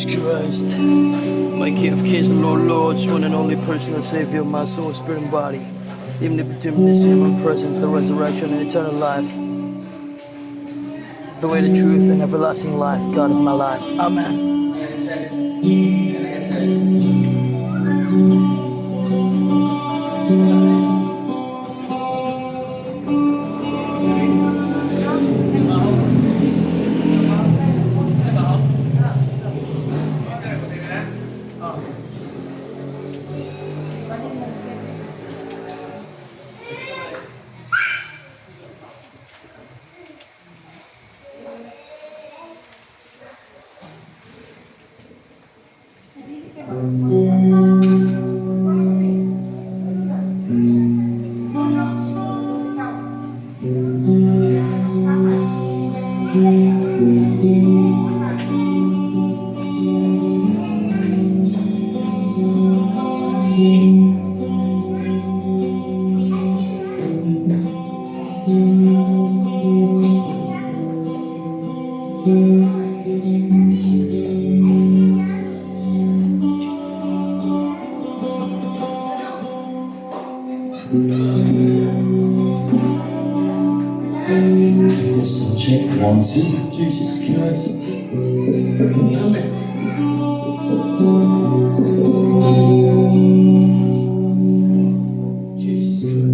Jesus Christ, my King of Kings and Lord of Lords, one and only personal Savior of my soul, spirit, and body, omnipotent, omnipresent, the resurrection and eternal life, the way, the truth, and everlasting life, God of my life. Amen. Listen, check, 1, 2. Jesus Christ. Amen. Jesus Christ.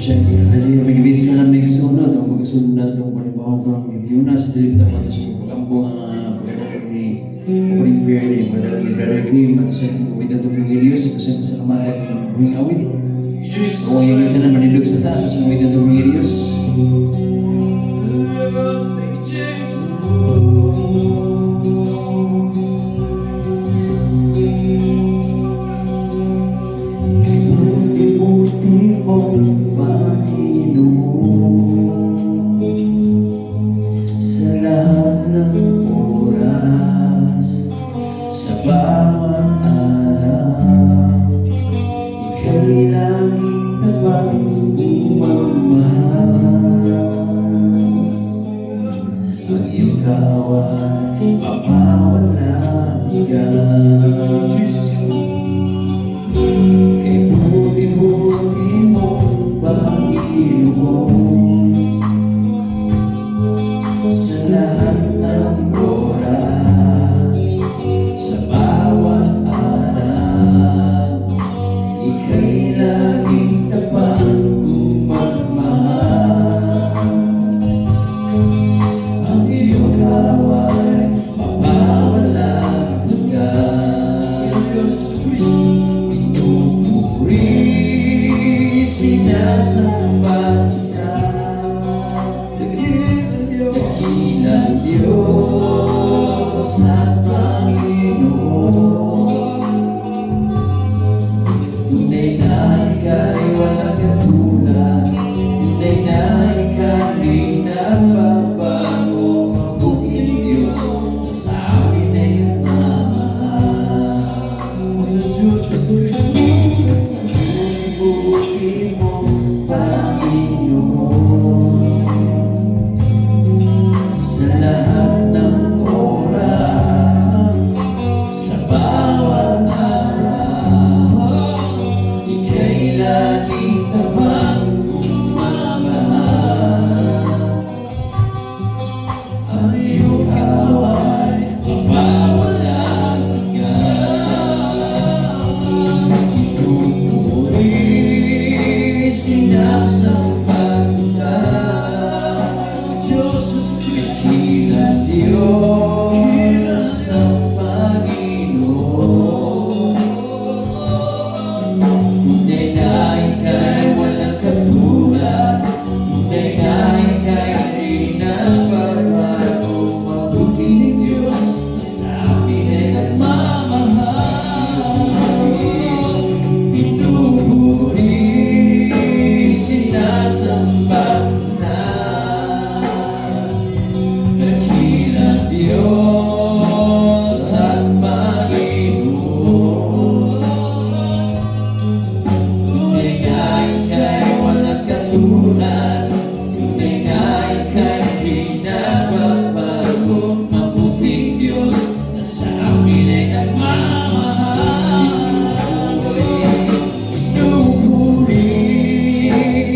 Check. Jadi magibis na namin sunod o magsunod na itong panibawa ng Yuna sa dilig na sa pagkampo ang pagkatapag ni Opening Prayer ni Brother Kim at sa pagkatapag ng Diyos at sa pasalamatan ng buhing awit. Kung yung ito na manilog sa ta at sa pagkatapag ng Diyos. Kay buti-buti mo sa lahat ng oras, sa bawat araw, ika'y laging tapat umamahal. sa amin ay nagmamahal. Pinupuri,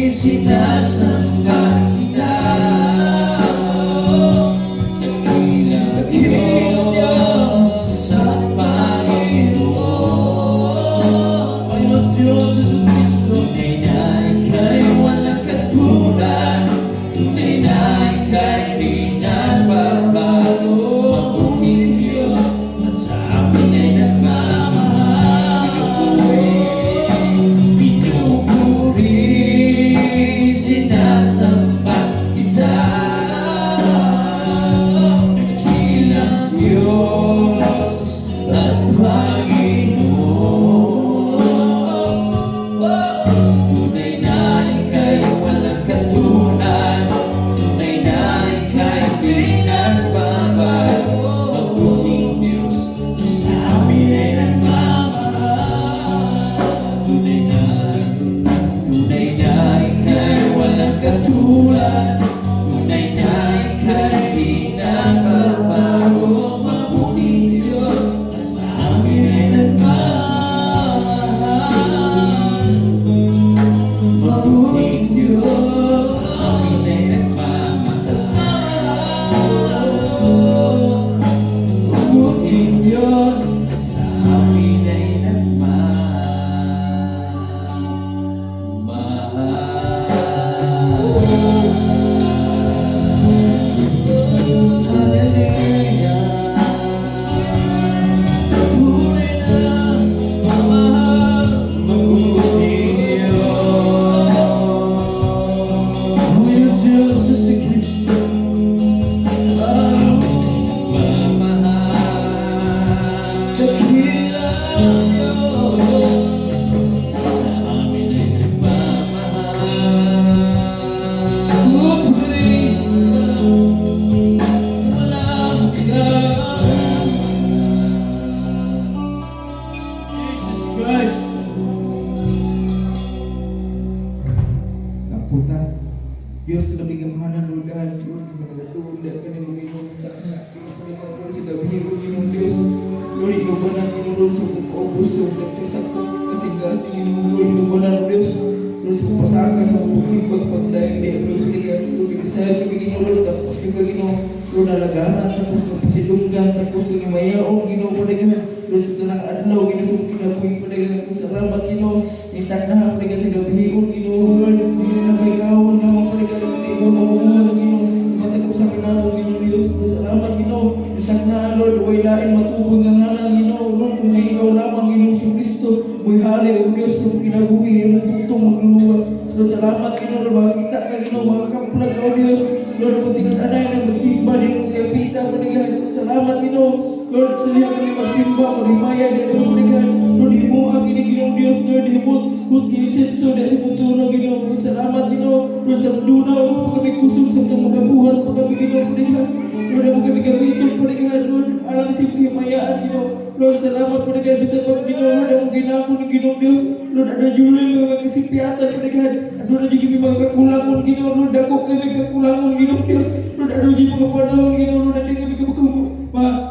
sinasamba kita. Dakilang Diyos at Panginoon. Panginoon Diyos Jesus Cristo, tunay na ika'y walang katulad. Tunay na ika'y di nagbabago. Mabuting Diyos na sa amin ay nagmamahal. Pinupuri, sinasamba kita. Dakilang Diyos at Panginoon. Tunay na ika'y walang katulad. Tunay na ika'y di nagbabago. Mabuting Diyos na sa amin ay nagmamahal. Tunay na ika'y walang katulad. Tunay na ika'y di nagbabago. Mabuting Diyos na sa amin ay nagmamahal. Mabuting Diyos sa amin ay nagmamahal. Mabuting Diyos sa amin ay nagmamahal. Hallelujah. Tunay na mamahal. Mabuting Diyos. Panginoon Diyos sa Kristo, sa amin ay nagmamahal. Dakilang Diyos, sa amin ay nagmamahal. Pupuri, walang bigat. Jesus Christ. Kaputa, Diyos labing amahanan Lord God, Lord, managatuon dahil ka ni Panginoon taas. Lord, sa gabihiro niyo Diyos, Lord, inubanan niyo Lord sa pag-obos, sa pagtasak sa kasing-kasing niyo Lord, inubanan Diyos, Lord, sa pasaka, sa pagsimbag, pagdaig, Lord, Lord, ikasahag ka Ginoo Lord, tapos ka Ginoo, Lord, nalaganan, tapos ka pasilunggan, tapos ka gimayaon, Ginoo, padagan, Lord, sa tanang adlaw, Ginoo, sa kinabuhi, padagan, kung salamat, Ginoo, itanahan, padagan sa gabihiro, Ginoo, Lord, na may kaon naman, padagan, hindi ko mamuhulan, Ginoo, matagos sa kanalo, Ginoo, Diyos, Lord, salamat, Ginoo, itanahan, Lord, way lain matubog ang ngalan, Ginoo, Lord, kung di ikaw lamang, Ginoo, sa Kristo, may hari, O Diyos, sa kinabuhi, ang puntong magluluwas, Lord, salamat, Ginoo, Lord, makakita ka, Ginoo, makakapulag ka, O Diyos, Lord, kung tinanay na magsimba, di mo kapita, padagan, salamat, Ginoo, Lord, salihan kami magsimba, maghimaya, di ko padagan, Lord, di mo akin ni Ginoo, Diyos, Lord, di mo, Lord, kinisenso, di sa putuno, Ginoo, Lord, salamat, Ginoo, Lord, sa dunaw, pag kami kusog, sa mga magabuhan, pag kami, Ginoo, padagan, Lord, ang kami gamiton, padagan, Lord, alang sa himayaan, Ginoo, Lord, salamat, padagan, bisa pag, Ginoo, Lord, ang ginako ni Ginoo, Diyos, Lord, ada juloy mga kasimpiatan, padagan, Lord, ada juga mga kakulangon, Ginoo, Lord, dako kami kakulangon, Ginoo, Diyos, Lord, ada juga mga panahon, Ginoo, Lord, ada kami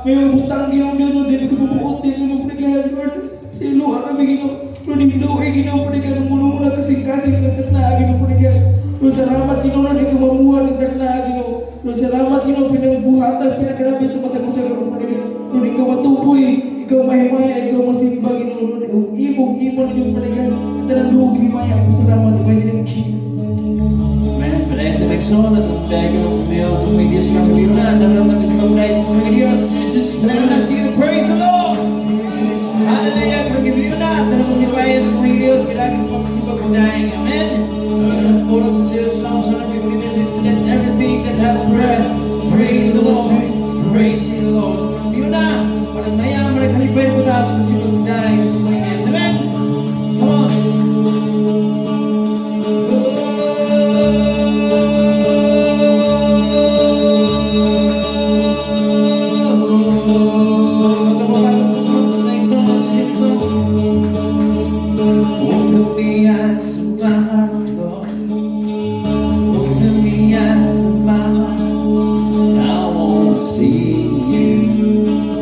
may mga butang, Ginoo, Diyos, Lord, di kami kabubuot, Ginoo, padagan, Lord, siluha kami, Ginoo, Lord, hinduay, Ginoo, padagan, muna kasing-kasing ng taknaa, Ginoo, padagan, Lord, salamat, Ginoo, Lord, di ka mamuha ng taknaa, Ginoo, Lord, salamat, Ginoo, pinagbuhatan, pinagarabi sa mata ko sa Ginoo, padagan, Lord, ikaw matuboy, ikaw mahimaya, ikaw masimba, Ginoo, Lord, ibog-ibon, Ginoo, padagan, at talang duhog himaya, po salamat, in the mighty name of Jesus. Amen. Panayin na Maxon at tayo ng media sa mga na naroon namin sa mga sa mga Diyos. Meron namin sige praise the Lord. Hallelujah. Pag-ibig na at naroon niyo pa yan ng mga Diyos. Bilagin sa pagkasipag magdaing. Amen. Ang puro sa Sir Psalms na nabibigay sa extend everything that has breath. Praise the Lord. Praise the Lord. So pag-ibig na. Parang maya, malaghalipay na po tayo sa pagkasipag magdaing sa mga Diyos. Amen. Come on. See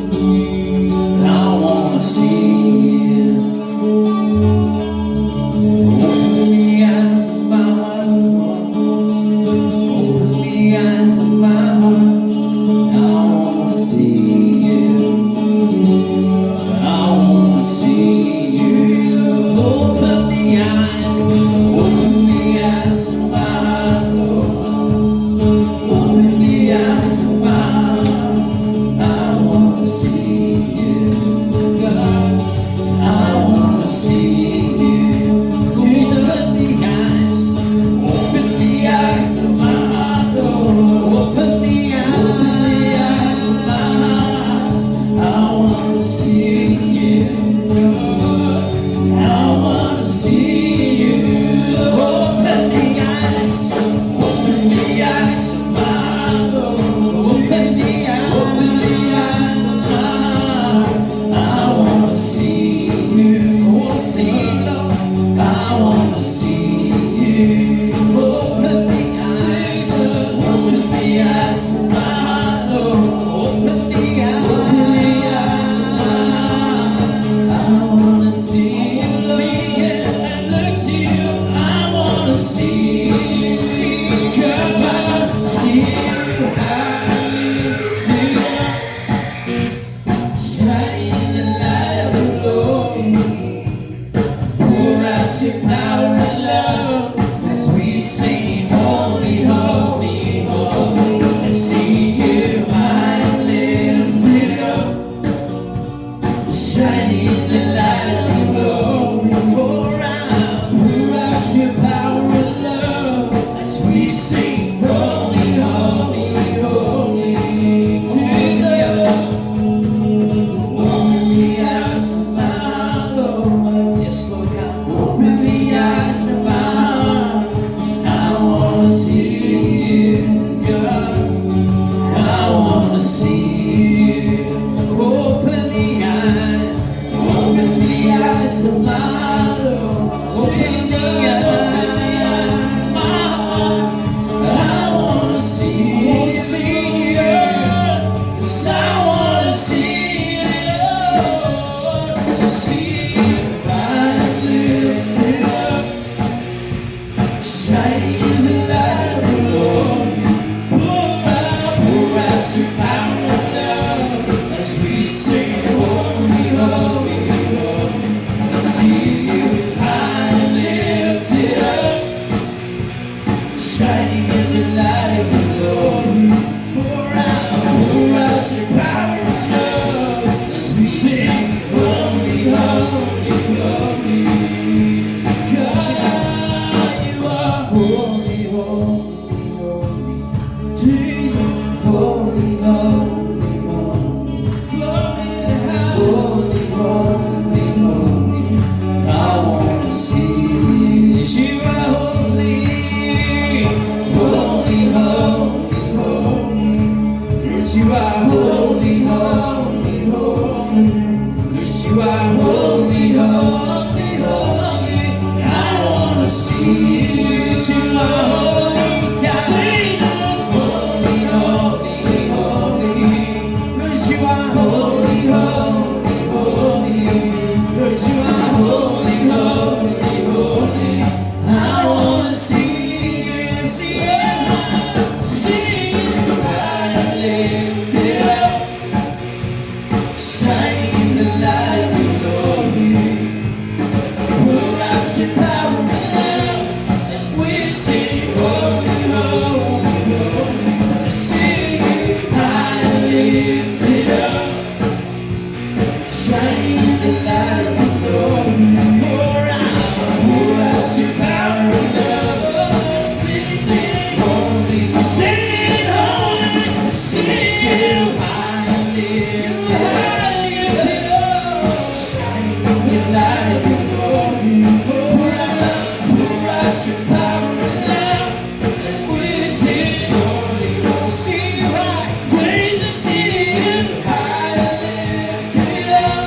you. see you, Lord. I wanna see you. Open the eyes of my Lord. Open the eyes of my heart. I wanna see you. I wanna see you, Lord. I wanna see you. Open the eyes of my Lord. Open the eyes of my heart. I wanna see you, and look to you. I wanna see you, come on, see you. Shining the light of the Lord, pour out your power and love as we sing, holy, holy, holy. To see you high and lifted up, shining the light of the Lord, pour out your power and love as we sing, holy, holy, holy. Jesus. Open the eyes of my Lord, yes Lord God. Open the eyes of my heart. I wanna see you, God. I wanna see you. Open the eyes of my Lord. Open the eyes of my heart. I wanna see you, God. 'Cause I wanna see you, see you high and lifted up, shining in the light of the Lord. Pour out your power and love as we sing, holy, holy, holy. I see you high and lifted up, shining in the light of the Lord. Pour out your power and love as we sing, holy, holy, holy. God, you are holy, holy, holy. Jesus, holy, holy, holy. Glory to God, holy, holy, holy. I wanna see you. You are holy, holy, holy, holy. You are holy, holy, holy. You are holy, holy, holy. I wanna see you. You are holy, God. Holy, holy, holy. You are holy, holy, holy. You are holy, holy, holy. I wanna see you, see you, see you. Lifted up, shining in the light of your glory. Pour out your power and love as we sing, holy, holy, holy. To see you high and lifted up, shining in the light of your glory. Pour out your power and love as we sing, holy, sing, holy. To see you high and lifted up, shining in the light of your glory. Pour out your power and love as we sing, holy, see you high, praise to see you high and lifted up,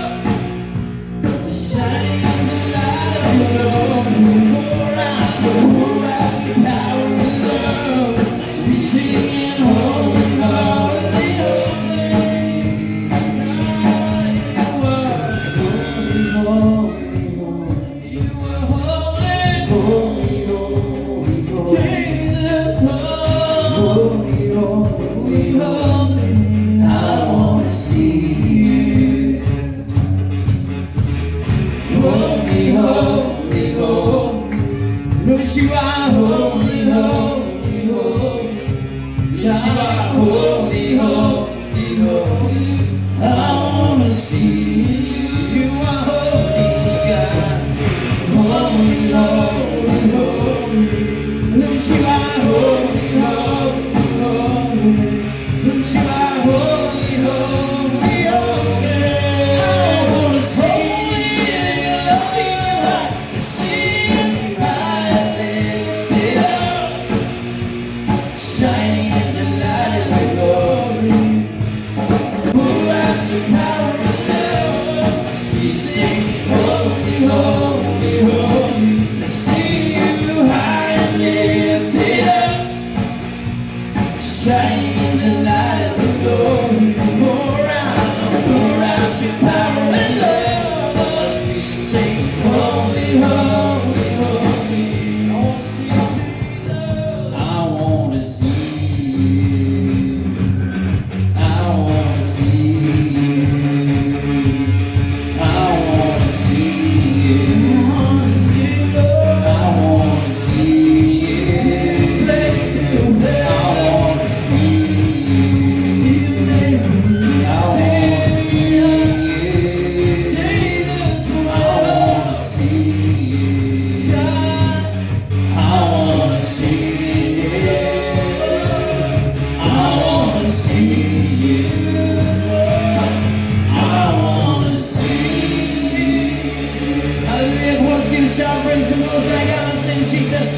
shout, praise the Most High God, and sing Jesus.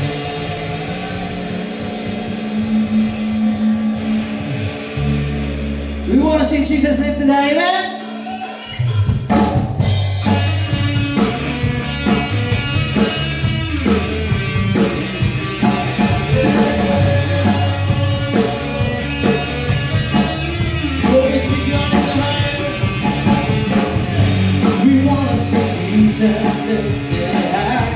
We want to see Jesus lifted high, amen? Jesus lifted high,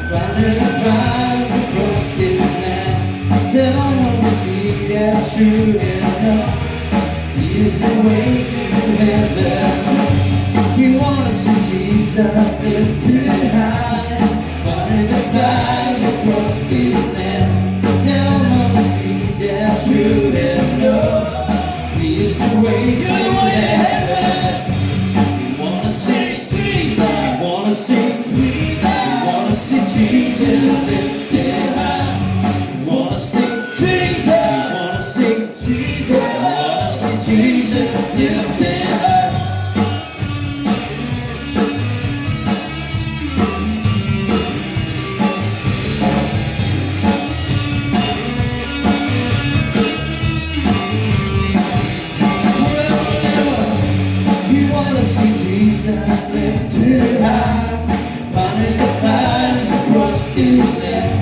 running rise across this land. That I want to see that true enough. He is the way to heaven. We want to see Jesus lifted high, running rise across this land. That I want to see that true enough. He is the way to heaven. We want to see wanna see Jesus lifted high. Wanna see Jesus. Wanna see Jesus. Wanna see Jesus lifted high. We wanna see Jesus lifted high. Running the clouds across this land.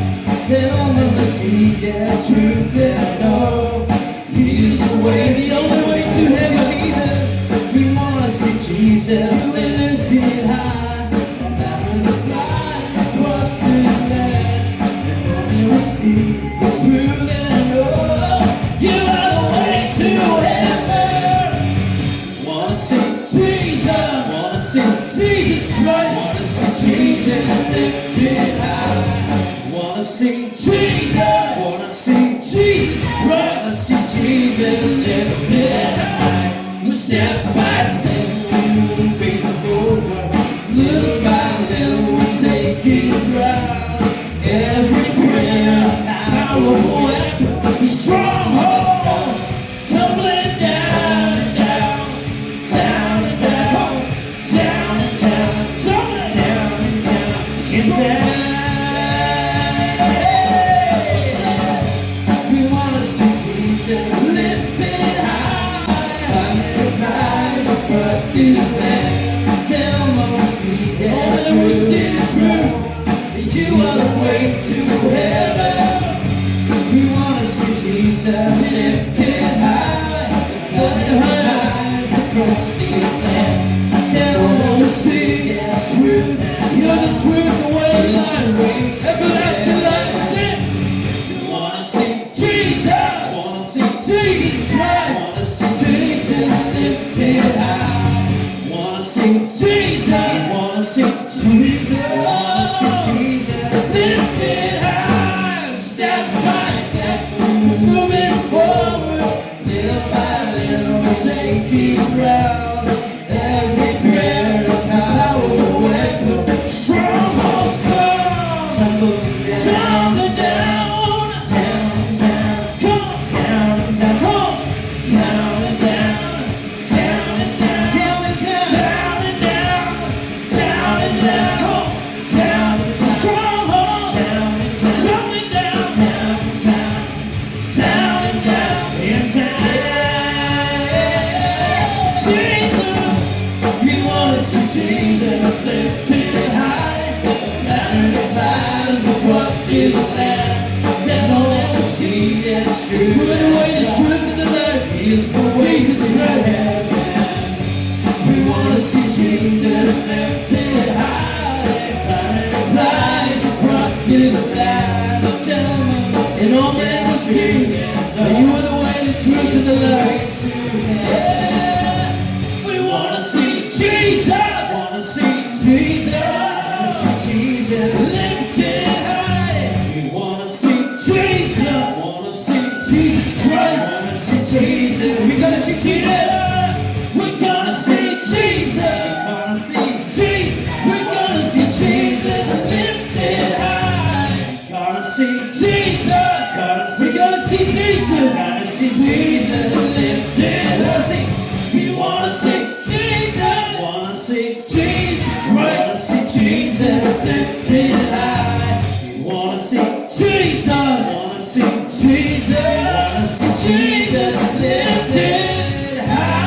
They all want to see that truth and know He is the way, show the way to heaven. Jesus, we want to see Jesus lifted high. Running the clouds across this land. They only will see the truth and know You are the way to heaven. Wanna see Jesus, wanna see Jesus Christ. Wanna see Jesus lifted high. Wanna see Jesus. Wanna see Jesus Christ. Wanna see Jesus lifted high. Step by step, moving forward. Little by little, we're taking ground. Every prayer, powerful weapon, strongholds tumbling down and down, down and down, down and down, down and down and down. We wanna see Jesus lifted high, running rise across this land. Tell them we see that truth. You are the way to heaven. We wanna see Jesus lifted high, running rise across this land. Tell them we see that truth. You're the truth, the way, the life, everlasting life. We wanna see Jesus. Wanna see Jesus Christ. Wanna see Jesus lifted high. Wanna see Jesus. Wanna see Jesus. Wanna see Jesus lifted high. Step by step, moving forward. Little by little, we're taking ground. Every prayer, powerful weapon, strongholds come, tumbling down, down and down, come down and down, come down and down, down and down, down and down, down and down, down and down, come down and down, strongholds down and down, tumbling down, down and down, down and down, and down. Jesus, we wanna see Jesus lifted high, running clouds across this land. Devil never see it's true. The way, the truth, and the life. He is the way to heaven. We wanna see Jesus lifted high, running clouds across this land. Devil never see, and all men will see that You are the way, the truth, and the life to heaven. We wanna see Jesus. Wanna see Jesus. Wanna see Jesus lifted high. We wanna see Jesus. Wanna see Jesus Christ. Wanna see Jesus. We gotta see Jesus. We're gonna see Jesus. Wanna see Jesus. We're gonna see Jesus lifted high. Gotta see Jesus. Gotta see. We gotta see Jesus. Gotta see Jesus lifted high. We wanna see Jesus. Wanna see Jesus Christ. Wanna see Jesus Jesus lifted high. You wanna see Jesus, wanna see Jesus, wanna see Jesus lifted high.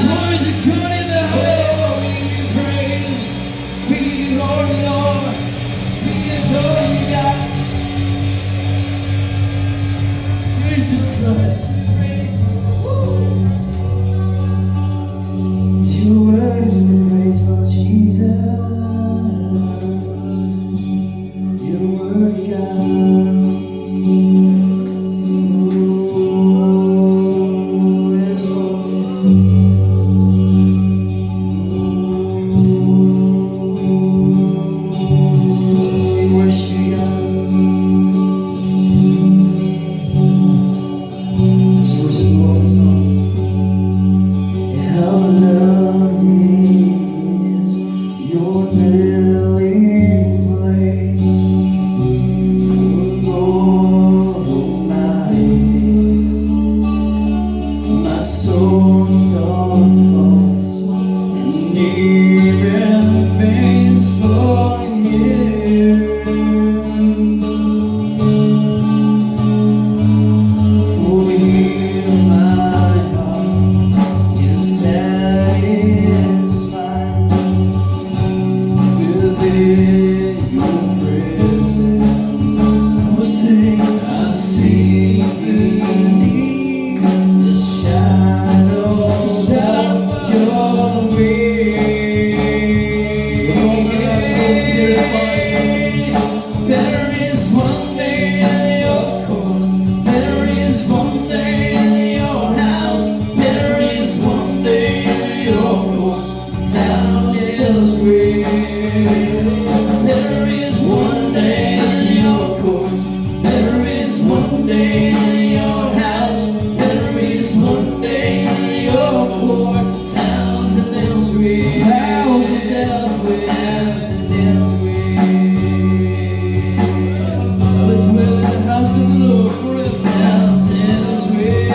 Lord, is good in the hole, we give you praise, we give you glory, Lord, we adore you, God. Jesus Christ. Your word is been praised, Lord Jesus. You're worthy, God. Oh, yes, Lord. We worship you, God. Let's worship the Lord song. How lovely is your dwelling place, Lord Almighty. My soul doth long and near and face for you. Oh, hear my heart is satisfied within your presence. I will sing, I see beneath the shadows of your wings. Oh my God, so spirit mine. There is one day in your courts, there is one day in your house, there is one day in your courts, down elsewhere. There is one day in your courts, there is one day in your house, there is one day in your courts, towns and elsewhere, thousands elsewhere, towns and elsewhere. I will dwell in the house of the Lord forever, towns and elsewhere.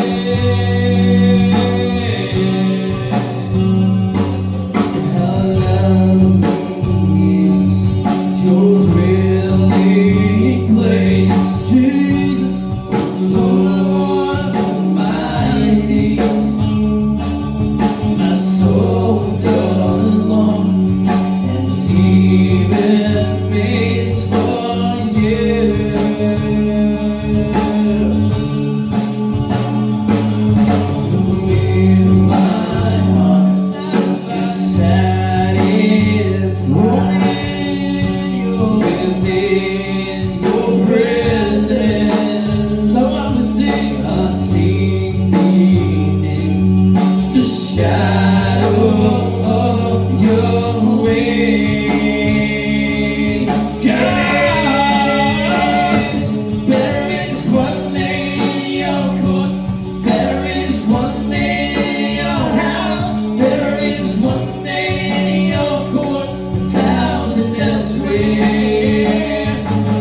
How lovely is your dwelling place, Jesus, Lord Almighty. My soul doth long and even face for you. With my heart is satisfied within your presence. So I will sing, I sing beneath the shadow of your wings. Guys, there is one day in your courts, there is one day in your house, there is one day in your courts, towns and elsewhere.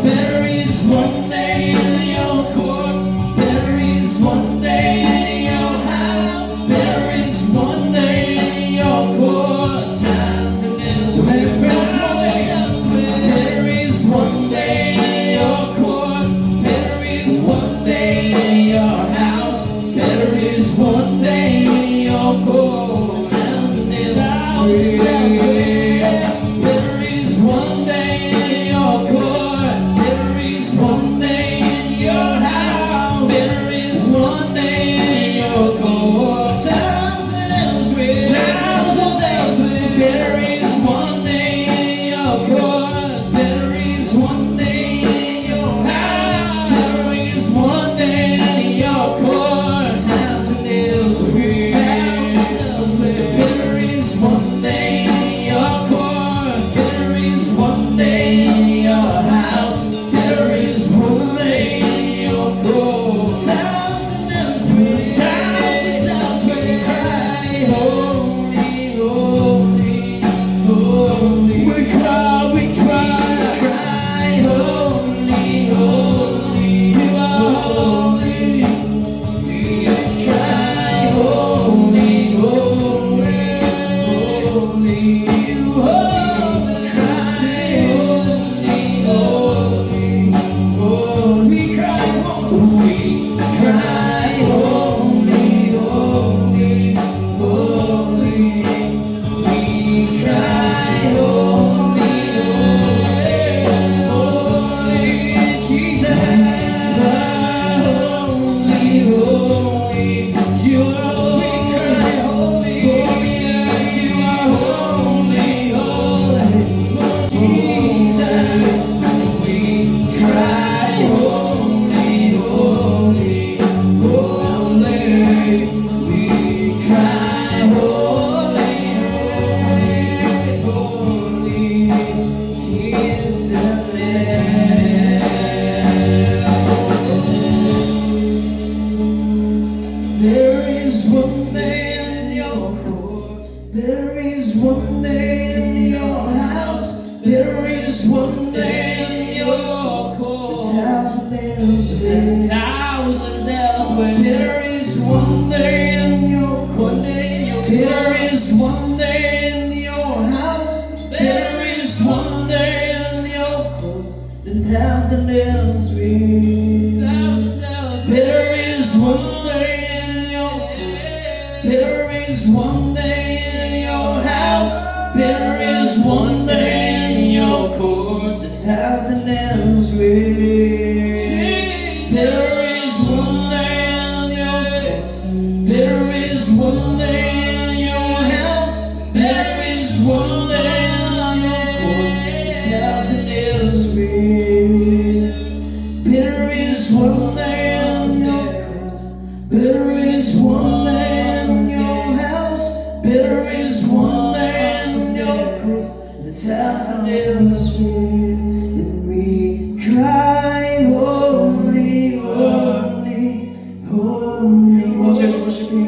There is one day in your courts, there is one day in your house, there is one day in your courts, towns is wonder in your courts. There is wonder in your house. There is wonder in your courts. The thousand elsewhere. There is wonder in your courts. There is wonder in your house. There is wonder in your courts. The thousand elsewhere. There is wonder in your courts. There is wonder in your house. There is wonder in your courts. The thousand elsewhere. There is wonder in your courts. There is wonder in your house. There is wonder in your courts. The thousand elsewhere. There is wonder in your courts. There is wonder in your house. There is wonder in your courts. The thousand elsewhere. And we cry, holy, holy, holy. Come on, church, worship Him.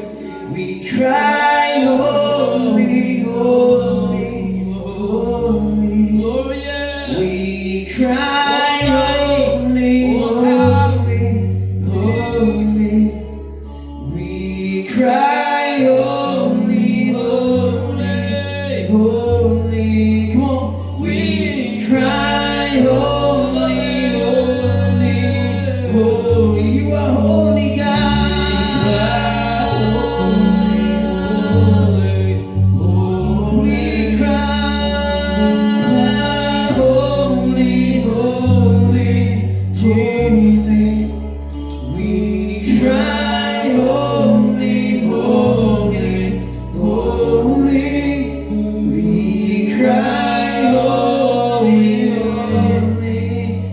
We cry, holy, holy, holy. Oh, yeah. We cry, holy, holy, holy. We cry, holy, holy, holy. Come on. We cry, holy, holy, holy. You are holy, God. We cry, holy, holy, Jesus. We cry, holy, holy, holy. We cry, holy, holy,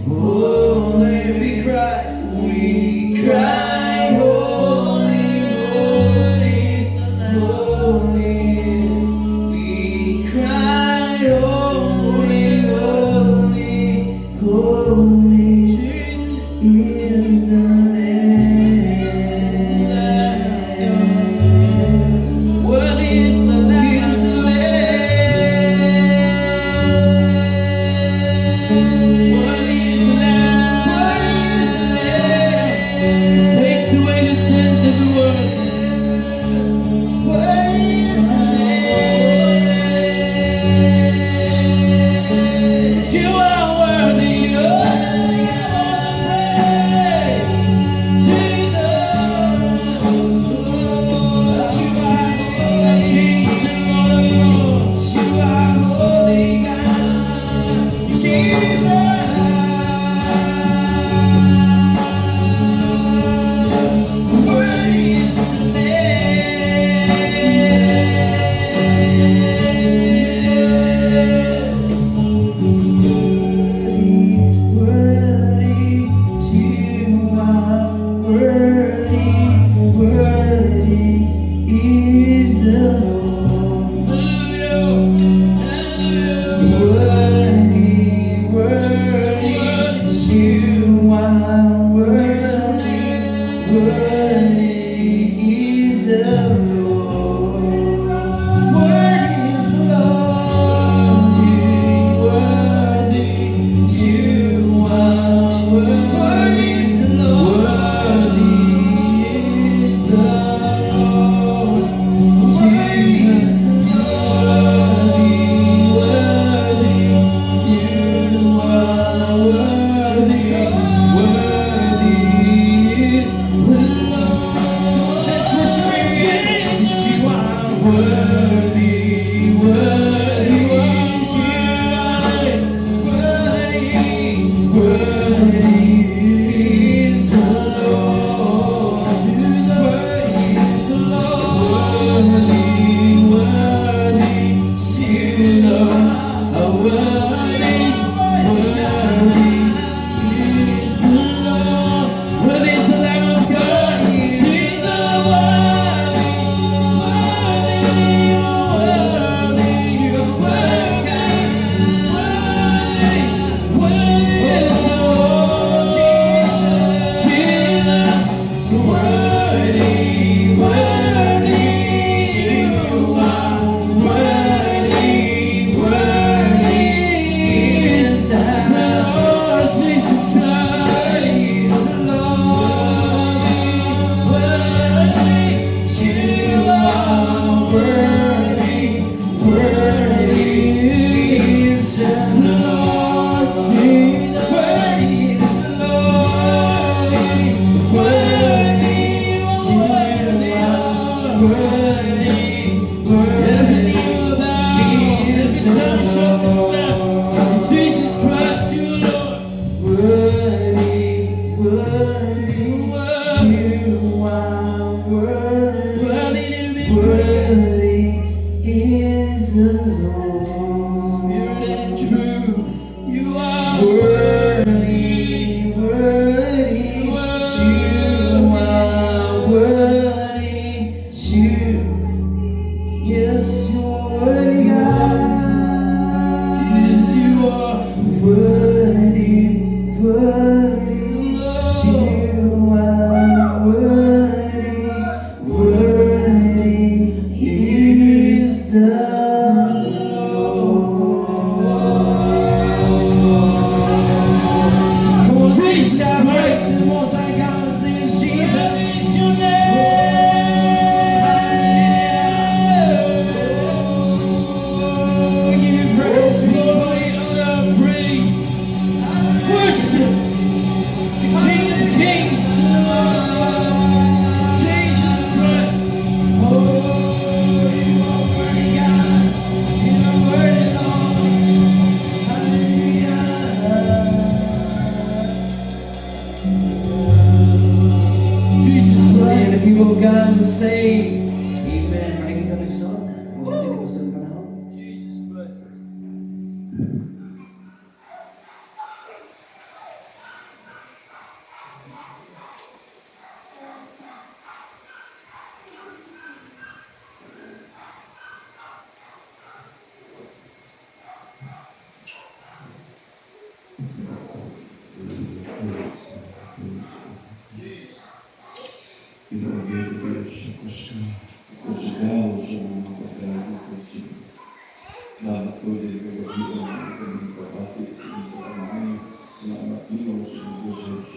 holy. We cry, holy, holy, holy. We cry, holy, holy, holy is the Lamb. Worthy is the Lamb. Is the Lamb. Worthy is the Lamb. Worthy is the Lamb. Takes away the sins of the world. Worthy is the Lamb. You are worthy. You are Every knee will bow, every tongue shall confess that Jesus Christ, you are Lord. Worthy, worthy, you are worthy, Worthy to be praised. worthy is the Lord. Spirit and truth, you are Worthy, worthy, you are worthy, yes, you're worthy, God. Yes, you are. Worthy, worthy, you are worthy, worthy is the Lord. Come on, please shout praise to the Most High God. His name is Jesus. It's your name. Give you praise, Glory, honor, praise. Worship the King of Kings, Jesus Christ. Jesus And Christ. the people of God will say, Amen. Maraming kita nagsoon. Huwag natin ipasal panahon. Jesus Christ. Pinagay Diyos sa kusta. Kusigaw sa mga pagkain ko siya. Nakatuloy ka gabihan ang kanyang kapatid sa inyong pagkamahay. Salamat niyo sa inyong Diyos.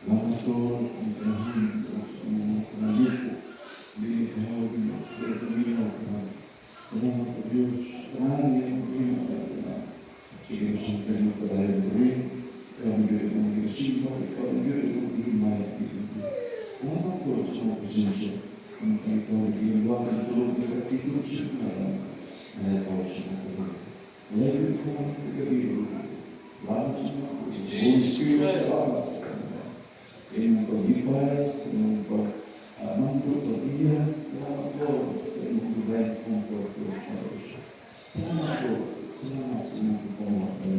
Nakatuloy ang kanyang sa mga panalit ko. Hindi kahawin mo. Pero kuminaw ka namin. Salamat po Diyos. Kanari ang kanyang sige mo sa kanyang padayan ko rin. Ikaw ang gawin ng mga simba. Ikaw ang gawin ng mga himay. Salamat po sa mga pasensya. Kung ikaw ang ginagawa ng tulog na katitulog siya na ikaw siya ng tulog. Ngayon ko ang kagabi. Salamat sa mga Holy Spirit sa alam sa kanila. Iyong pagbibay, iyong pag-amambot, pag-iyan. Salamat po sa iyong divine comfort po sa mga. Salamat po. Salamat sa mga pagpapalagay.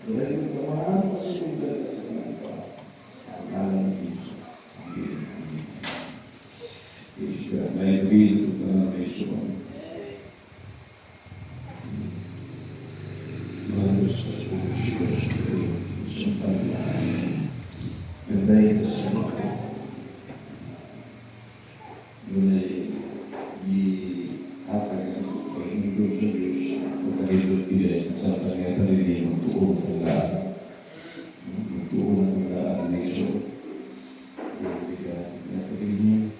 Dahil ang kamahal pa sa iyong dala sa kanila pa. Ang alam ng Jesus. Amen. Praise God. May gabi ito na may suwan. Malos ka sa pumusiko sa kayo. Isang tala. Ganday ka sa mga. Yun ay di-atag ang pag-ingdol sa Diyos. Pagkakilot nila sa pagkakita nila yung tuon ng daan. Yung tuon ng daan na iso. Yung bigat. Napagin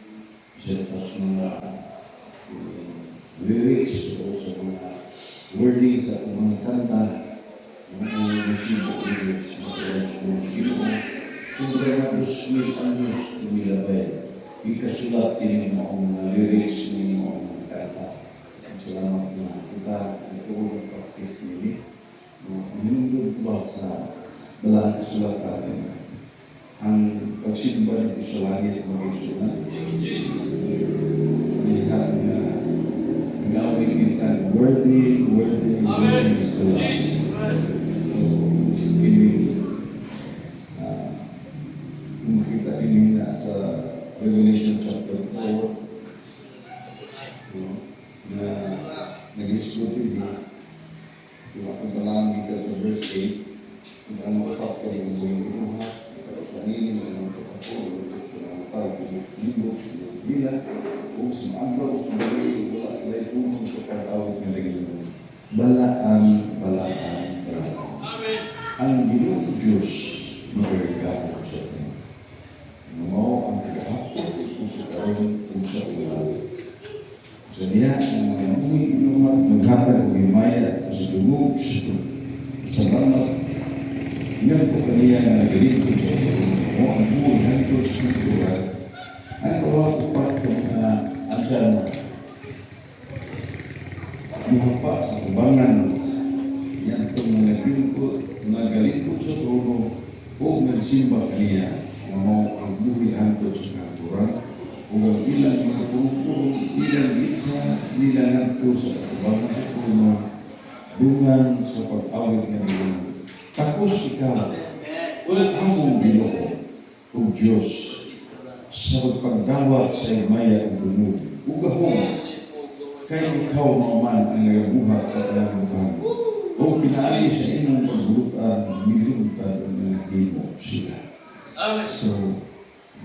sa mga lyrics o sa mga wordings at mga kanta, mga simple lyrics, mga Ginoo. Siyempre na 2,000 anyos lumilabay. Ikasulat din yung mga lyrics ng mga kanta. Salamat na kita ito ang practice nili. Minundod ba sa balang kasulatan ang pagsimba dito sa langit mag-isunan. Lihat na gawin kita worthy is the Lord. Jesus Christ. Kini kung kita ini na sa Revelation chapter 4 na nag-diskutin niya yung pagkalang kita sa verse 8 kung ano kapag yung buhay ito ha sa nilin ng kapapolo sa mga pag-ibig bilang kung sa maagaw sa mga wala sila ipunong sa pag-awag na naging balaan. Ang Ginoong Diyos magagahap sa atin. Mga ang kagahapon kung sa karoon kung sa ulan. Sa niya, ang mga namuhi inumat, maghatag o himaya sa dugog sa salamat. Ingat ko kaniya na nagalit ko sa o ang buhay hanggang sa kultura. Ang kawakupat ko mga andyan muhapa sa kubangan. Yan itong mga lingkod, nagalingkod sa trono, o nagsimba kaniya, na mo ang buhay hangtod sa kanturan, o ang ilang mga purupuro, ilang itsa, ilang nagto sa kubangan sa trono, dungan sa pag-awit nga nila. Takos ikaw, o among Ginoo, o Diyos, sa pagpagdawat sa imaya ang dunod, o gahong, kay ikaw maman ang nagabuhat sa kalamutan, o pinaali sa inyong pagbulutan, niluntan ang mga himo sila. So,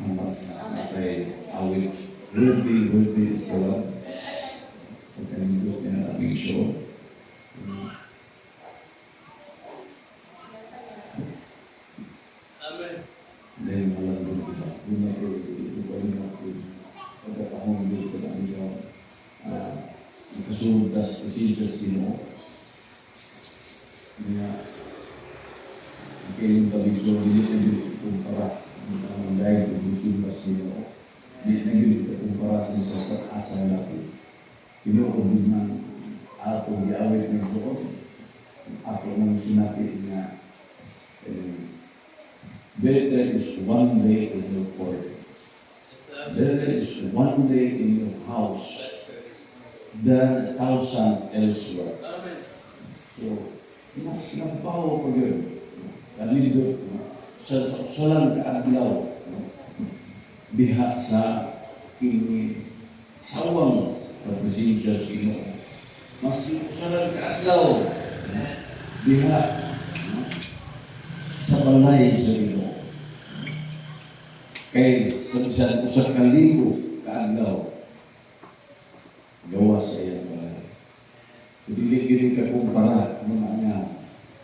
matay awit, worthy is the Lord. Pagkanindot na aming show. Dahil malang doon diba? Doon na po, ito pa rin ako. Pagkatahong doon ko na ang nakasunod sa presensya sa Ginoo. Kaya, kailang tabing so, hindi ko din kumpara ang dahil ko din simbas Ginoo. Hindi na yun kumpara sa pag-asa natin. Ginoo din ng atong iawit ng doon. Ako nang sinapit na better is one day in your court. Better is one day in your house than 1,000 elsewhere. So, mas nabaw ko yun. Kalindot, sa lang kaadlaw, diha sa kini sawang presensya sa Ginoo. Mas sa lang kaadlaw, diha sa balay sa Ginoo. Kay sa usang kalibo kaadlaw, gawa sa iyang balay. So, dili ka kumpara mga nga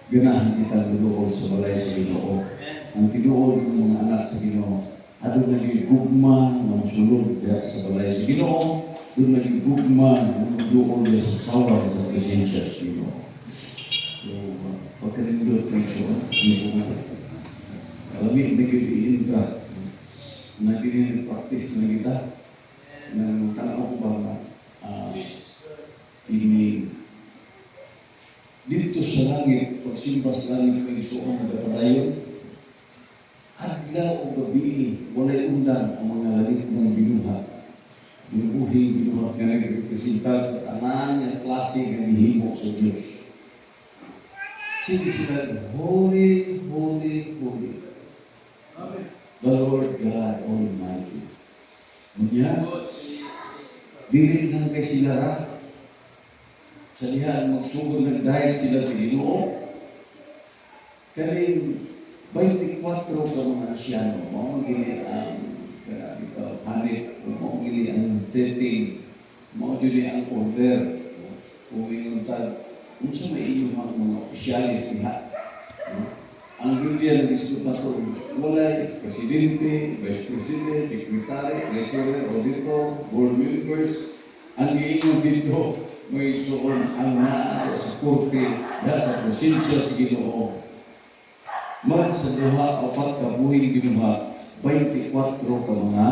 ganahan kita lulood sa balay sa Ginoo. Ang tinuod ng mga anak sa Ginoo, adun naging gugma na masulod sa balay sa Ginoo, doon naging gugma na lulood sa sawang sa presensya sa Ginoo. So, pagkanindot ng siya, alamit na yun ka, na dininipractice na kita, ng tanaw ko ba na dito sa langit, pagsimba sa langit ng isuong magpapadayon, adlaw o gabi, walay undan ang mga langit ng binuhat. Yung uhing binuhat na nagrepresentar sa tanan ng klase ng hihimo sa Diyos. Sige sila, holy, holy, holy. The Lord God Almighty. Ngayon, dilit lang kay sila ra. Sa lihan, magsugod ng dahil sila sa Ginoo. Kaling 24 ka mga asyano, mga gini ang hanip, mga gini ang setting, mga gini ang order. Kung yung tag, kung sa may inyong mga opisyalis niya. Ang Biblia nag-isip na ito, walay presidente, vice president, secretary, treasurer, auditor, board members. Ang iingon dito, may suon ang naa sa korte, sa presensya sa Ginoo. Man sa duha o pagkabuhing binuha, 24 ka mga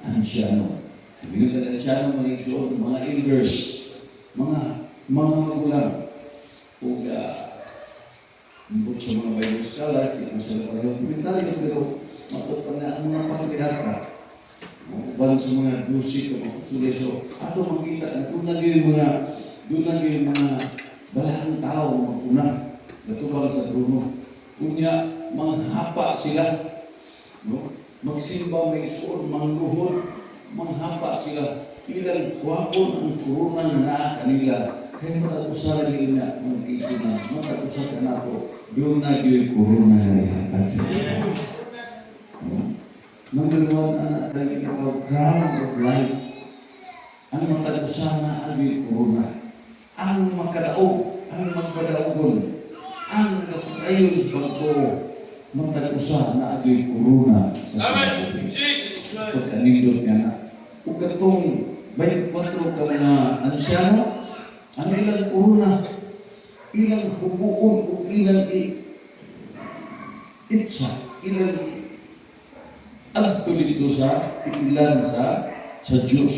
ansyano. Bigyan na ansyano, mga igsoon, mga elders, mga magulang. Kung sa mga Bible scholar, kung sa mga komentaryo, pero matupan na ang mga patriarka. Uban sa mga dusik o mga kusuleso, ato makita na doon na yung mga balahang tao, maguna, natubang sa trono. Kunya, manghapa sila. No? Magsimba may suon, mangluhod, manghapa sila. Ilang kuwapon ang kuruna na naa kanila. Kaya matag-usa rin na mga iso na, matag-usa ka na po, doon na yung kuruna na ihakat sa ito. Number one, anak tayo ikaw, crown of life. Ang matag-usa na ang yung kuruna. Ang makadaog, ang magpadaogon, ang nagapatayon sa pagko, matag-usa na ang yung kuruna sa pagkabi. Pagkanindot niya na. Kung katong 24 ka mga ansyano, ang ilang kuruna, ilang hubuon, o ilang itsa, ilang adto dito sa tikilan sa Diyos.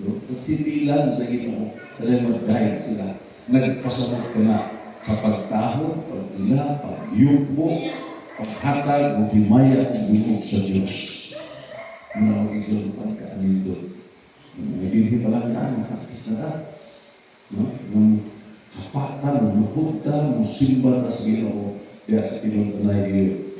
No? Pagsindilan sa Ginoo, sa mag-guide sila. Nagpasamot ka na sa pagtahod, pag-ila, pag-yubo, paghatag, o himaya, o bumog sa Diyos. Muna magigsulpan ka, anin doon. Nabibhi pa lang yan, makatis na ka. No? Nung hapatan, muhugtan, musimba, tas Ginoo, kaya sa pinuntunay iyo.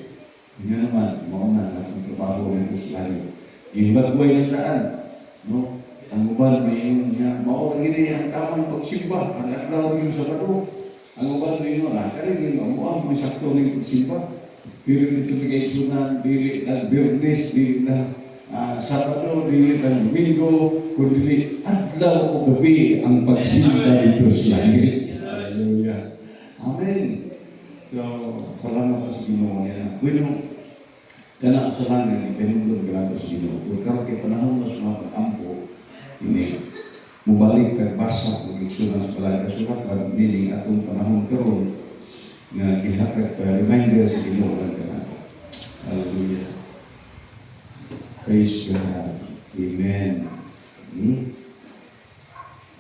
Yun naman, mauna natin trabaho nito sa langit. Yung bagway ng daan, no? Ang uban, may yung mauna gini ang tamang pagsimba, ang atlaw yung Sabado. Ang uban, may yung nakarin yung amuang, may sakto ng pagsimba. Pero dito bigay sunan, dili ng Biyernes, dili ng Sabado, dili ng Domingo, kundi adlaw o gabi ang pagsimba dito sa langit. Hallelujah. Amen. So, salamat sa Ginoo niya. Bueno, kana sa langit, pinundod ka nato sa Ginoo. Kung karoon kay panahon mas mga pag-ampo, kini, mubalik kag basa, mag-igsunan sa palagi kasulatan, niling atong panahon karoon, nga gihatag pa reminder sa Ginoo lang ka nato. Hallelujah. Praise God. Amen.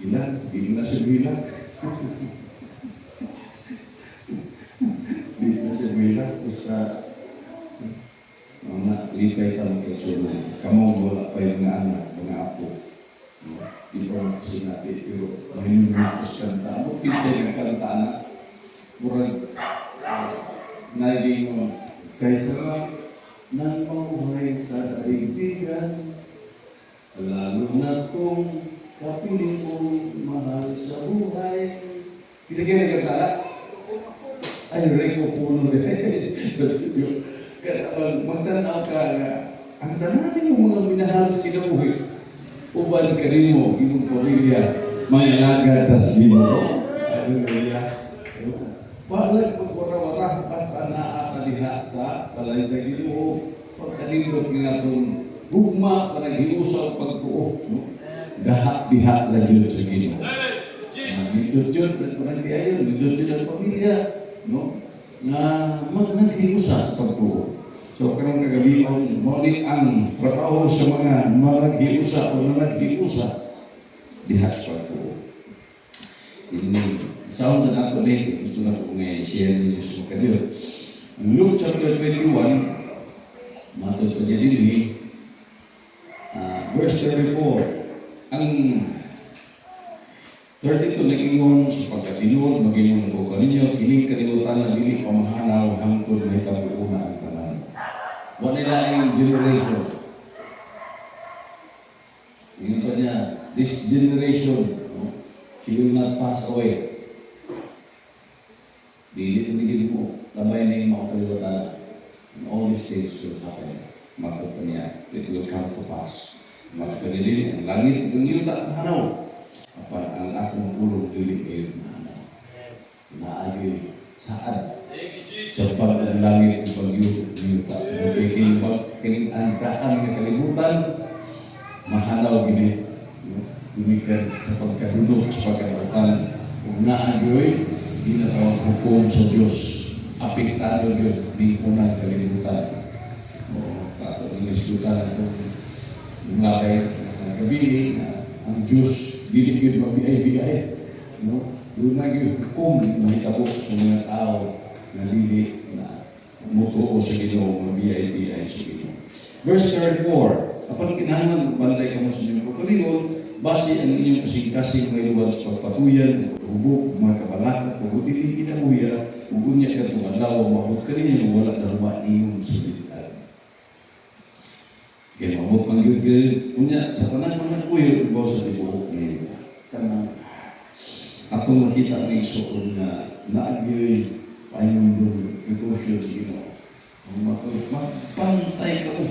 Ilan? Hindi na sa bilag. Hindi na sa bilag. Basta, mga lipay ka mag-exunan. Kamu wala pa yung mga anak, mga apo. Di pa mo kasi natin. Pero, mahinig mo sa kanta. Mo, kinsay ng kanta, anak. Murag, naging mo, kay sarap ng mamuhay sa daigdigan, lalo na kung kapiling kong mahal sa buhay. Kasi kaya nagkatala? Ay, reko puno din. Kaya magtanaw ka nga, ang tananin mo mga minahal sa kinabuhi, uban ka rin mo, inong pamilya, mga lagad tas Ginoo. Hallelujah. Balag pagwara-wara, basta naataliha sa balay sa Ginoo, pagkalilot nga itong gugma, panaghiusa o pagtuo. No? Dahat-dihat lang yun sa Ginoo. Nidot yun, panagbiayon, nidot yun ang pamilya. No? Na naghiusa sa pagtuo. So, karang kagabihan, maulit ang trabaho sa mga naghiusa o naghiusa, dihat sa pagtuo. Sound sa nato nito, gusto na ko ngayon share ninyo sa mga kanyo. Ang Luke chapter 21, matod pa niya din verse 34. Ang 32 nag-ingon sa pagkatinuod, mag-ingon ako kaninyo, kining kalibutan na dili pamahanaw hangtod may tabuuna ang tanan. Wala nila ang generation. Ingon pa niya, this generation, she will not pass away. Dili pinigil mo, labay na yung mga kalibutan. And all these things will happen. Matod pa niya, it will come to pass. Matod pa niya, ang langit, ang yuta, mahanaw. Apan ang akong pulong dili kayo mahanaw. Naayoy saan? Sa pag-langit ng pag-yuta. Kining andaan ng kalibutan, mahanaw gini. Gumikan sa pagkadulog, sa pagkadautan. Kung naayoy, di na tawag hukom sa Diyos. Apektado yun, bingkunan kalibutan. O, tato ng islutan ito. Yung labay na gabi, ang Diyos, dili yun mabiyay-biyay. No? Doon na yung hukom, mahitabok sa mga tao na dili na mutuo sa Ginoo, mabiyay-biyay sa Ginoo. Verse 34, kapag kinahanglan, bantay ka mo sa inyong kapalingon, base ang inyong kasing-kasing may luwan sa pagpatuyan, pagpahubog, mga kabalakat, tugod dili pinamuya, ugunya ka itong adlaw, mabot ka niya, wala darma inyong sulitan. Kaya mabot mang yun, unya, sa panahon ng nagpuyo, ibaw sa tibuhok ngayon ka. Kanang, atong makita ang isuon na naagyoy, painumbong, negosyo, Ginoo. Ang magbantay ka mo.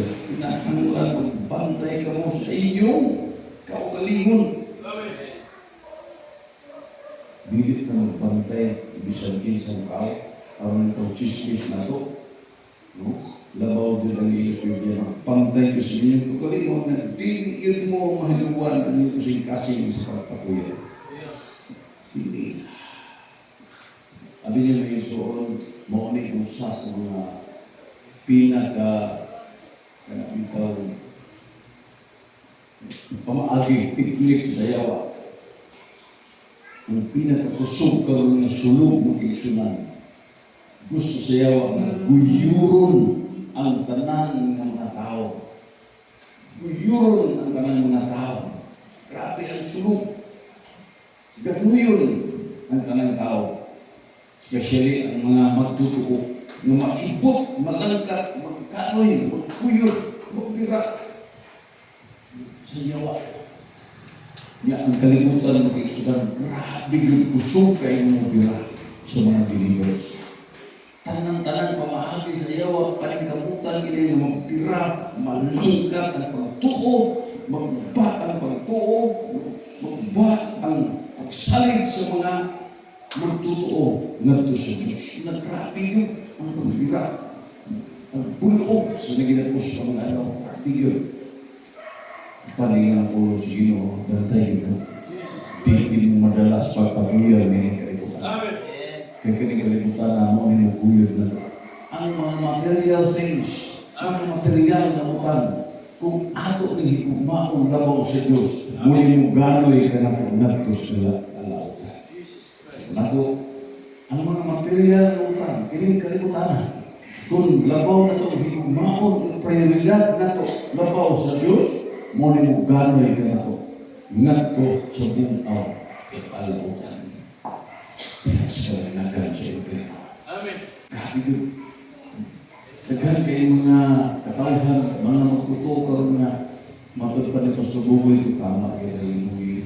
Kinahanglan magbantay ka mo sa inyong kaugalingon. Dili na magbantay bisan kinsang tao aron ito chismis na to. No? Labaw din ang iyong Biblia, magbantay ko sa inyong kaugalingon na dili yun mo mahinubuan ang iyong kasing-kasing sa pagpatuyan. Dili. Abi niya may isuon, mauni yung sa mga pinaka kanang bitaw pamaagi, piknik sa yawa. Ang pinakakusog karon nga sulog ng kaigsunan. Gusto sa yawa nga guyuron ang tanan ng mga tao. Guyuron ang tanan ng mga tao. Grabe ang sulog. Ganuyon ang tanan tao. Especially ang mga magtutuko. Nga maibot, malangkat, magkanoy, magkuyot, magpira. Sa yawa. Nga ang kalimutan ng kaigsunan, grabe yung kusog kayo mo pira sa mga believers. Tanan-tanan pamahagi sa yawa, paningkamutan nila yung magpira, malangkat ang pagtuo, magbat ang pagtuo, magbat ang pagsalig sa mga magtutuo ngadto sa Diyos. Nagrabe yun ang pagpira, ang bulog sa naginapos ng mga ano, grabe yun. Paningan ang ulo sa Ginoo, bantay yun. Di mo madalas pagpapiliyar ng kalibutan. Kaya kalibutan na mo ni muguyod na ito. Ang mga material things, mga material na mutan, kung ato ni hikumaon labaw sa Diyos, muli mo gano'y ka na ito nagtos na kalautan. Nago, ang mga material na mutan, kining kalibutan na. Kung labaw na ito, hikumaon, ang prioridad na ito, labaw sa Diyos, muli mo gano'y ka na ito nagto sa buong sa kalautan. Sa kalagnagan sa impyerno. Amen. Grabe yun. Daghan kayo mga katawhan, mga magtuto karon nga matod pa ni Pastor Buboy kung tama kayo na yung muwi.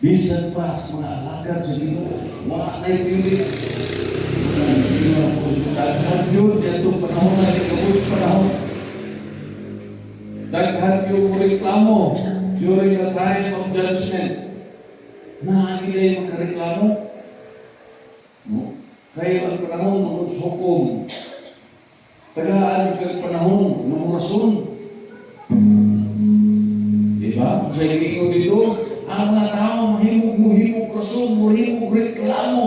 Bisan pa sa mga alagad sa Ginoo, wala na yung pilit. Daghan yun, itong panahon na nagkabuhi sa panahon. Daghan yung reklamo during the time of judgment. Naagi kayo magkareklamo. No? Kayo ang panahon magsukom. Tagaan yung panahon ng rason. Diba? Kung sa'yo iingon dito, ang mga tao mahimog rason, mahimog reklamo.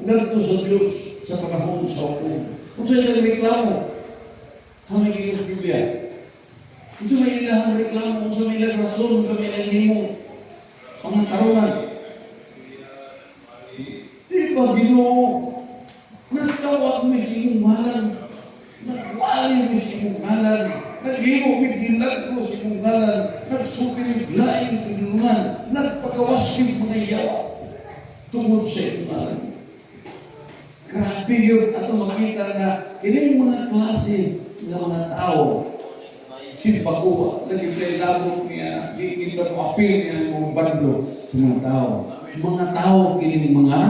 Ganito sa Diyos sa panahon sa hukom. Kung sa'yo nagreklamo, sa may kikita sa Biblia. Kung sa'yo may ilahang reklamo, kung sa'yo may ilang rason, kung sa'yo may ilang himong pangantarungan. Di ba Ginoo, nagtawag mo siya mong ngalan, nagwali mo siya mong ngalan, naghimo mo gilag mo siya mong ngalan, nagsuti mo laing tulungan, nagpagawas mo mga yawa tungod sa iyong ngalan. Grabe yun, ato makita na kining mga klase ng mga tao, simpakuha, lagi kayo labot niya, kita mo apil niya ng mga bando sa mga tao. Mga tao kining mga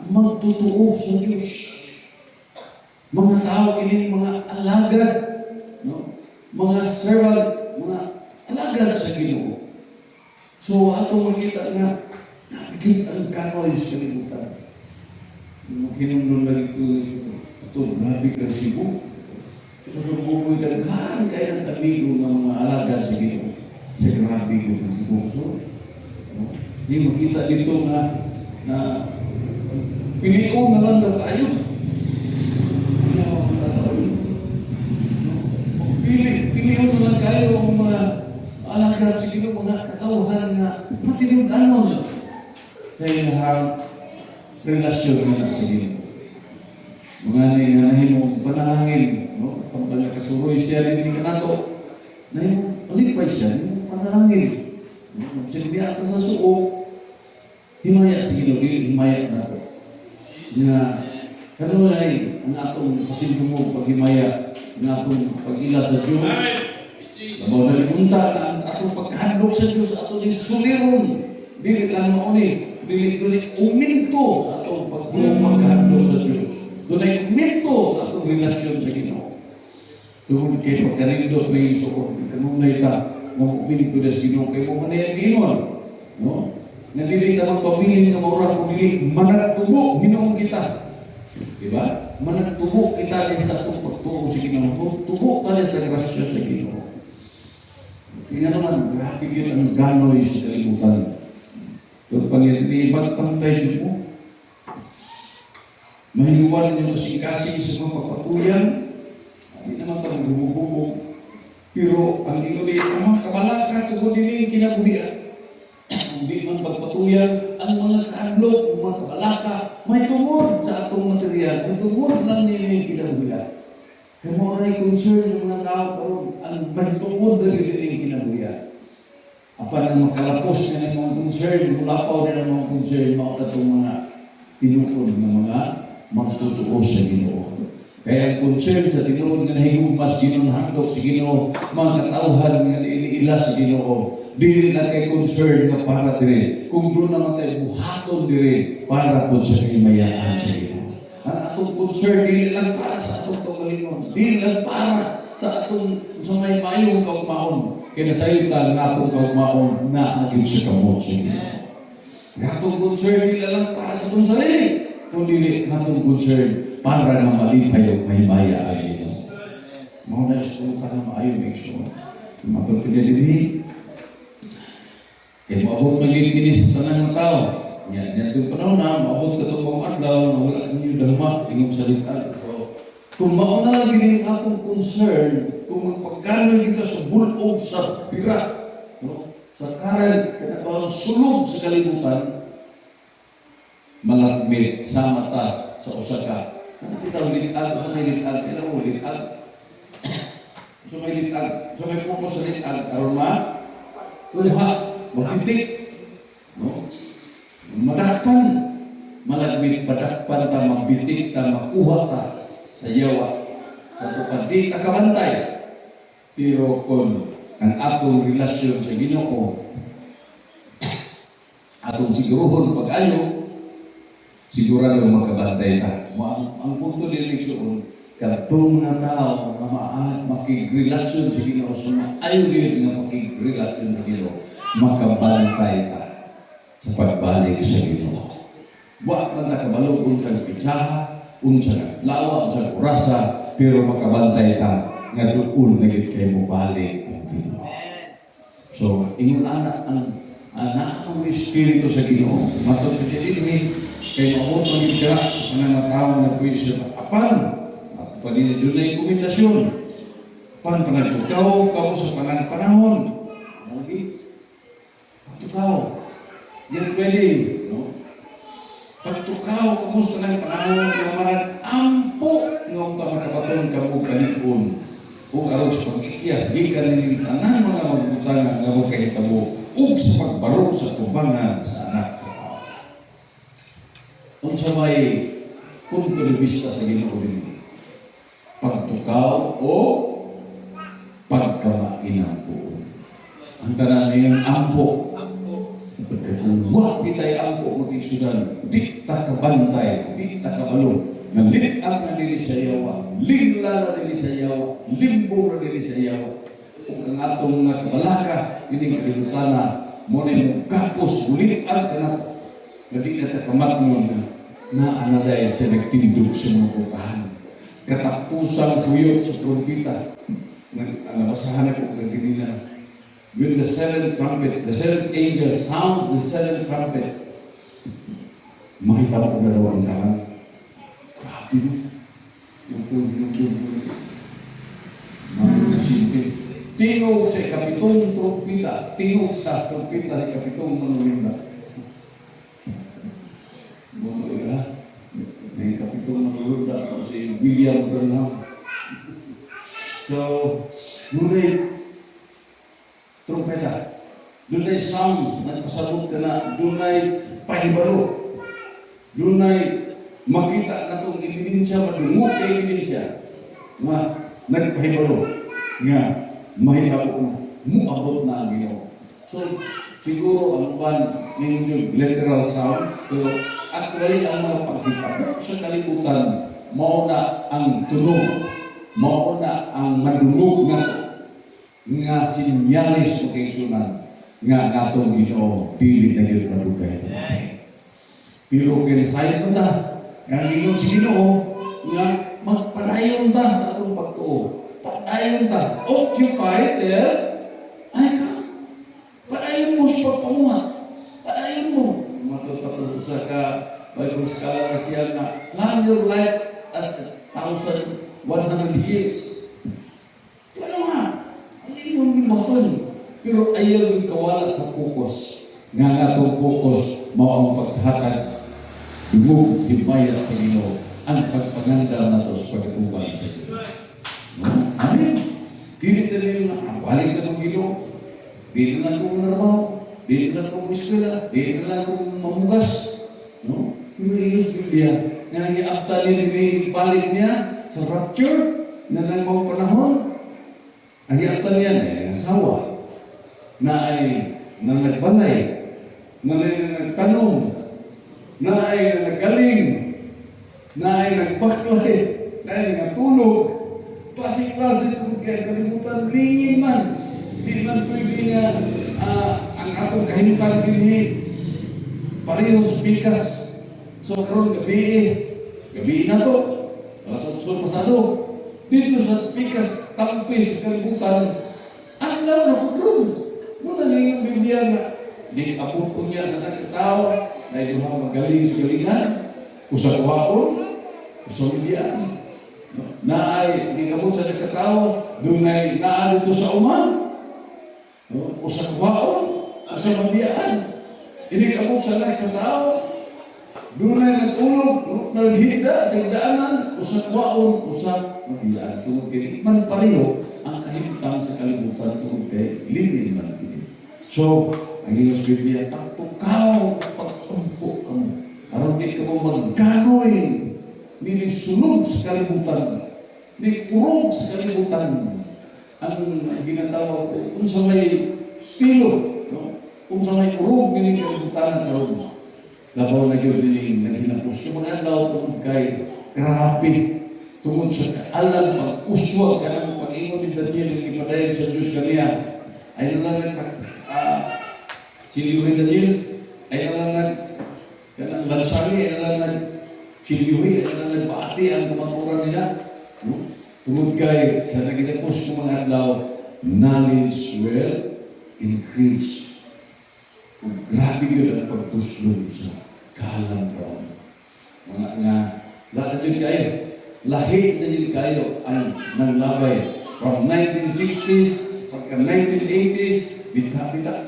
magtutuo sa Diyos. Mga tao kining mga alagad, no? Mga servant, mga alagad sa Ginoo. So ato makita nga nabigit ang karoy sa kalibutan. Maghinumdum lagi ko ito, grabe ka sibo. Si Pastor Buboy daghan kayo ng amigo ng mga alagad sa Ginoo. Sa grabe ko ng sibo. So, no? Di makita dito na pilion na lang na kayo. Pilion na lang kayo ang mga alagad sa Ginoo, mga katawhan nga matinuganon. Kaya nga relasyon na sa Ginoo. Mga nahing mo panalangin, no? Kung nagkasuroy siya din ka nato, nahing mo palipay siya, nahing mo panalangin. Magsilbihan ka sa suo, himaya sa Ginoo, dili himaya na to. Nga, kanon ay ang atong pasimtumog paghimaya, ang atong pag-ila sa Diyos. Sabaw na lipunta ka, ang atong pagkahandog sa Diyos, atong isuliron, dili lang mauni, dili uminto sa atong pagkahandog sa Diyos. Doon ay uminto sa atong relasyon sa Ginoo. Doon kay pagkanindot may isuon, kanunay ta, nga uminto na sa Ginoo, kay mo manayang gingon. No? Nga dili ka magpabiling nga maura kung dili managtubo Ginoong kita. Diba? Managtubo kita din sa itong pagtubo sa Ginoo. Tubo ka din sa grasya sa Ginoo. Kaya naman, grabe yun ang gano'y sa kalibutan. Pero panilibag pantay din mo. Mahinuwan ninyo kasing-kasing sa mga papatuyan. Hindi naman tayo gumugubog. Pero ang iuli, ang mga kabalaka, tungod din kinabuhian. Hindi man pagpatuyan, ang mga kaadlok, ang mga kabalaka, may tungod sa atong material, may tungod lang nila yung kinabuhian. Kaya mo rin concern yung mga tao karon ang may tungod na nila yung kinabuhian. Apan ang makalapos na ng mga concern, mulapaw na ng mga concern, mga katong mga tinukod ng mga magtutuo sa Ginoo. Kaya ang concern sa tinuod nga nahigugmas Ginoo handog sa Ginoo, mga katawhan nga iniila sa Ginoo, dili na kay concern nga para dire. Kung doon naman tayo buhaton dire para po sa kahimayaan sa Ginoo. Ang atong concern dili lang para sa atong kagalingon, dili lang para sa atong sa may mayong kaugmaon. Kinasayutan nga atong kaugmaon na agad sa kamot sa Ginoo. Ang atong concern dili lang para sa atong sarili, kundi atong concern para na malipay o may maya ang Ginoo. Mao na istorya na maayo make sure. Mapagpigil dinhi. Kaya maabot maging kinis tanang ng tao. Yan itong panahon na, maabot ka itong mga adlaw na wala ninyo dahuma, tingong salita. So, kung mauna lang din ang atong concern, kung magpagkano kita sa bulog sa pira, no? Sa karan, kanabalang sulog sa kalibutan, malagmit sa mata sa usaka. Kana kita litag, sa may litag, kailan mo litag? Sa may litag, sa may pupos sa litag, aroma, kuha, magpitik, no? Madakpan, malagmit padakpan ta, magbitik ta, makuha ta sa yawa, sa tupad di ta kabantay. Pero kung ang atong relasyon sa Ginoo, atong siguruhon pag-ayo, sigurado magkabantay ta. Ang punto ni Lekson, kadtong mga tao nga makigrelasyon sa Ginoo, sa maayo gyud nga makigrelasyon sa Ginoo, makabantay ta sa pagbalik sa Ginoo. Wa man ta kabalo unsang pitsaha, unsang lawa, unsang orasa, pero makabantay ta nga duol na gid kay mo balik ang Ginoo. So, ingon ana ang naa espiritu sa Ginoo. Matod dinhi kay maabot ang gid sa pananatawa na puyo sa apan. At panini dunay komendasyon. Panagtukaw kamo sa panahon. Lagi pagtukaw. Yan pwede, no? Pagtukaw, kamusta ng panahon, yung manag ampo, ngong tamakabaton kamo kanikon. Kung aron sa pag-ikyas, di ka nining tanan mga magbutangan nga mo kahitabo, ug sa pagbarog sa tubangan sa anak sa tao. Kung sa may punto de vista sa Ginoo din, pagtukaw o pagkamainampo. Ang tanan niyan ampo. Kung wala bitay ampo mag-isudan, di ta kabantay, di ta kabalo, nga lit-up na nili sa yawa, lingla na nili sa yawa, limbo na nili sa yawa. Kung ang atong mga kabalaka, yun yung kalibutana, mo na yung kapos, ulit-up ka na, na di na ta kamat mo na anaday sa nagtindog sa mga putahan. Katapusang tuyok sa trumpita. Nabasahan ako kaganina. When the seventh trumpet, the seventh angel sound the seventh trumpet, makita mo na daw ang kalan. Grabe no? Magkasinti. Tingog sa kapitong trumpita, tingog sa trumpita sa kapitong manulimba. Buto ila, may kapitong manulimba si William Branham. So, ngunit, trumpeta. Dunay sound, nagpasabot ka na, dunay pahibalo. Dunay makita na itong ebidensya, madungog na ebidensya. Nga, nagpahibalo. Nga, mahitabo na, muabot na ang Ginoo. So, siguro ang ban ng literal sound, pero actually ang mga paghitabo sa kalibutan, mauna ang tunog, mauna ang madungog na nga sinyalis mo kay sunan nga atong Ginoo dili na gyud madugay. Pero kinasayod mo ta nga Ginoo si Ginoo nga magpadayon ta sa atong pagtuo. Padayon ta, occupy there ay ka. Padayon mo sa pagpamuhat. Padayon mo. Matutapos sa ka Bible scholar siya na plan your life as 1,100 years. Plano nga. Ang Pero ayaw yung kawala sa focus. Nga nga itong focus, mao ang paghatag, dumug, himayat sa Ginoo, ang pagpangandar na to sa pagkatubang sa Ginoo. No? Amen. Dili tayo na, balik na ng Ginoo. Dili na akong narmaw. Dili na akong eskwela. Dili na akong mamugas. No? Pero iyos Biblia, nga iapta niya ni balik niya sa rapture na nang mga panahon. Ang iapta niya na asawa na ay nagbalay, na nagtanong, na ay nagaling, na ay nagbaklay, na ay nagtulog, klase-klase kung kaya kalimutan, lingin man. Di man pwede nga ang atong kahimpan dinhi parehos pikas. So karon gabi na to, alas 8 pasado, dito sa pikas, tampis, kalibutan, adlaw na kudron. Muna nga yung Biblia nga, di abot ko niya sa tao, na iluha magaling sa galingan, usa kuhaon, usa bibiyaan. Na ay ginabot sa tao, doon ay naan dito sa uma, usa kuhaon, usa mabiyaan. Inikabot sa tao, doon ay nagtulog, naghigda sa daanan, usa kuhaon, usa mabiyaan. Tungod kay man pareho ang kahimtang sa kalibutan tungod kay lingin man kini. So, ang Diyos Biblia, pagtukaw, pagtumpo ka mo. Aron di ka mo magganoy, nining sulog sa kalibutan, ni kurog sa kalibutan. Ang ginatawag ko, kung sa may estilo, no? Kung sa may kurog, nining kalibutan na karoon. Labaw na yun nining naghinapos. Yung mga adlaw tungod kay grabe, tungod sa kaalam, pag-uswag ka ng pag-ingon ni Daniel, yung ipadayan sa Diyos kaniya, ay nalanag Silyuhin Daniel, ay nalanag kanang lansari, ay nalanag silyuhin, ay nalanag baati ang kumaturan nila. No? Tungod kay sa naginapos ng mga adlaw, knowledge will increase. Kung grabe yun ang pagpuslong sa kalam kaon. Mga nga, lahat yun kayo. Lahi na yun kayo ang nanglabay. From 1960s, pagka 1980s, bita-bita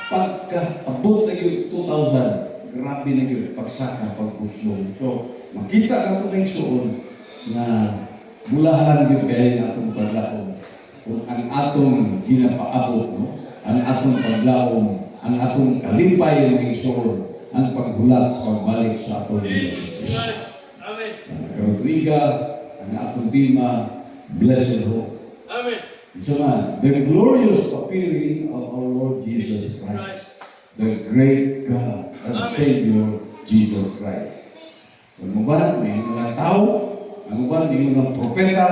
pagka abot na yun 2000, grabe na yun, pagsaka, pagpuslong. So, makita na ito ng suon na bulahan yun kayo ng atong paglaom. Kung ang atong ginapaabot, no? Ang atong paglaom, ang atong kalipay ng suon, ang pagbulat sa pagbalik sa atong Diyos. Karotriga, ang atong tema, blessed hope. Amen. So man, the glorious appearing of our Lord Jesus Christ, the great God and Savior Jesus Christ. Ang uban, may mga tao, ang uban, may mga propeta,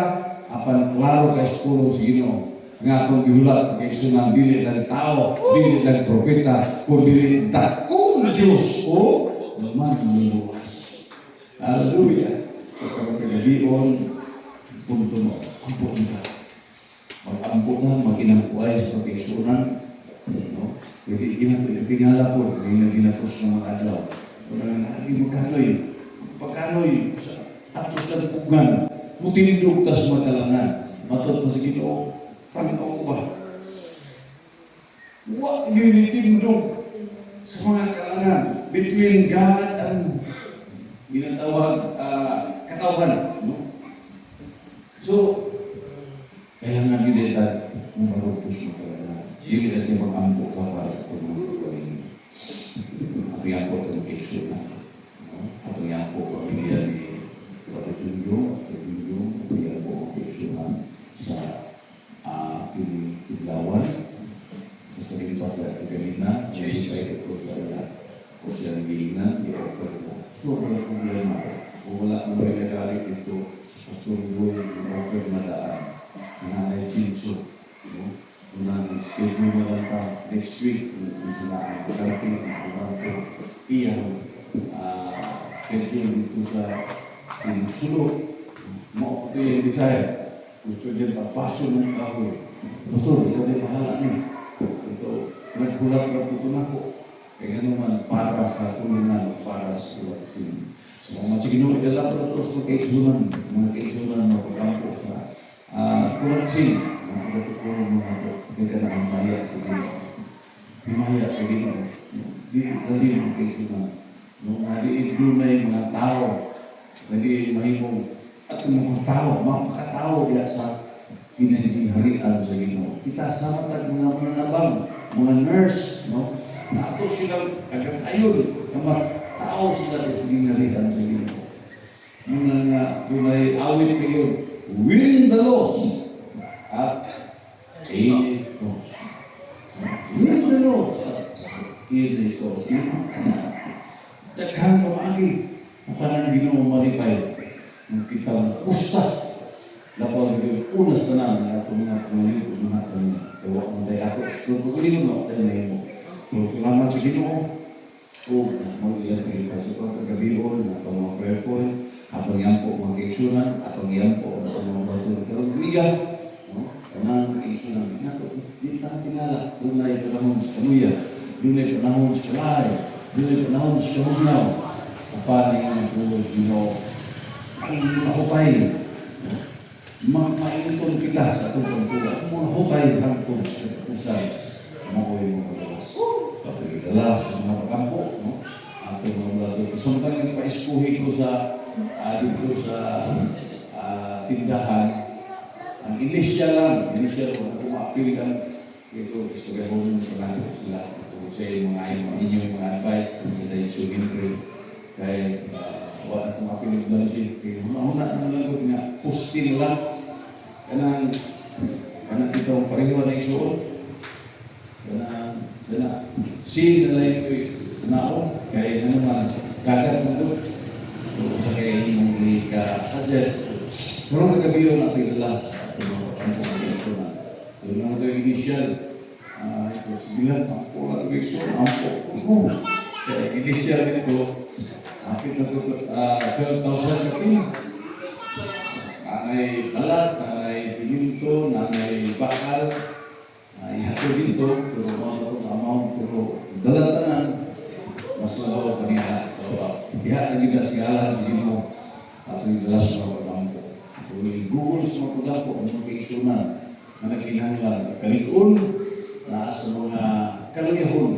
apan klaro kay Espulong sa Ginoo. Ang atong gihulat, kay sunang dili ng tao, dili ng propeta, kundi dakong Diyos o manluluwas. Hallelujah. Pagkakagabion, punto mo, ampo ka. Mag-amputan, mag-inampuay sa pag-iksunan. No? Jadi, ginapos po, may ginapos ng mga adlaw. Kung lagi magkanoy, pagkanoy, atos lang pugan, mutindog tas matalangan. Matot pa sa Ginoo, tanaw ko ba? Huwag yun itindog sa mga kalangan between God and ginatawag katawan. No? So, kailangan yun dito marupos mo talaga. Yun natin mag-ampo ka para sa pagmumukuling. Ato yan po itong keksunan. Ato yan po pamilya ni Ato Junjong, ato yan po keksunan sa Kiblawan. Basta ginpas na ito kanina, may ito sa kung siyang giingnan, i-offer na. So, walang problema. Kung wala na may nagalit ito, sa Pastor Boy, i-offer na daan. Nanay Chinso, unang schedule mo lang pa next week, kung sila ang pagkarating, iyang schedule dito sa Pinusulo. Mo ito yung desire. Gusto din pa passion ng kahoy. Pastor, ikaw din bahala niya. Ito, naghulat ka po ito na po. Kaya naman para sa kulungan, para sa kulaksin. So, mga Ginoo, idala pa ito sa mga kaitsunan, mga pagkampo sa kulaksin, mga pagkatukulong mga ito, himaya sa Ginoo. Himaya sa Ginoo. Di dali ang tingsunan. Nung naliin dunay mga tao, naliin mahimong at mga tao, mapakatao diya sa pinanghiharian sa Ginoo. Kita sama tag mga mananabang, mga nurse, no? Na ato silang kagakayon, na matao sila sa gingharian sa Ginoo. Mga nga dunay awit pa yun, win the lost at aid it lost. Win the lost at aid it lost. Daghang pamagi ang panang Ginoo malipay ng kitang pusta labaw ng unas tanan ng atong mga pangayod ng mga tanan. Ewa ang day ato kung kukuligon mo tayo na mo. So salamat sa Ginoo o mag-ilan kayo pa sa kagabion atong mga prayer point, atong yampo mga kaigsunan, atong yampo atong mga baton karong biga, no? Kanang kaigsunan nato di ta tingala dunay panahon sa kanuya, dunay panahon sa kalay, dunay panahon sa kahugnaw. Upani ang tulos Ginoo ang mahukay. Maingiton kita sa itong pagkuha. Ang mga hukay hangkong sa katusan. Makoy mga kalas. Patuloy dala sa mga kampo. No? Ato mga brado. Samtang nagpa-iskuhi ko sa dito sa tindahan. Ang initial lang. Initial ko na kumapil lang. Ito, istoryahon ko lang sila. Kung sa inyong mga advice. Kung sa dahin suhintry. Kaya wala akong mapiligdan siya. Kaya mahuna na lang nga postin lang. Kanang itong pareho na isuon. Kanang sin na lang yung naon. Kaya naman kagat mo doon. Sa kaya yung ika-adjust. Pero kagabi yun napilala. Ang pagkakasunan. Doon naman ito yung initial. Sibilan, ako na ito yung isuon. Ampo. Kaya initial nito. Apit na ito, 12,000 kapin. Nanay balat, nanay siminto, nanay bakal. Ihato dito, pero mga itong amount, pero dalatanan, mas labaw pa niya. So, dihat na gina sigalan sa Ginoo at yung dalas mga pagampo. Kung i-google sa mga pagampo, ang mga kaigsunan na nagkinahanglan, kalikun na sa mga kaluyahon,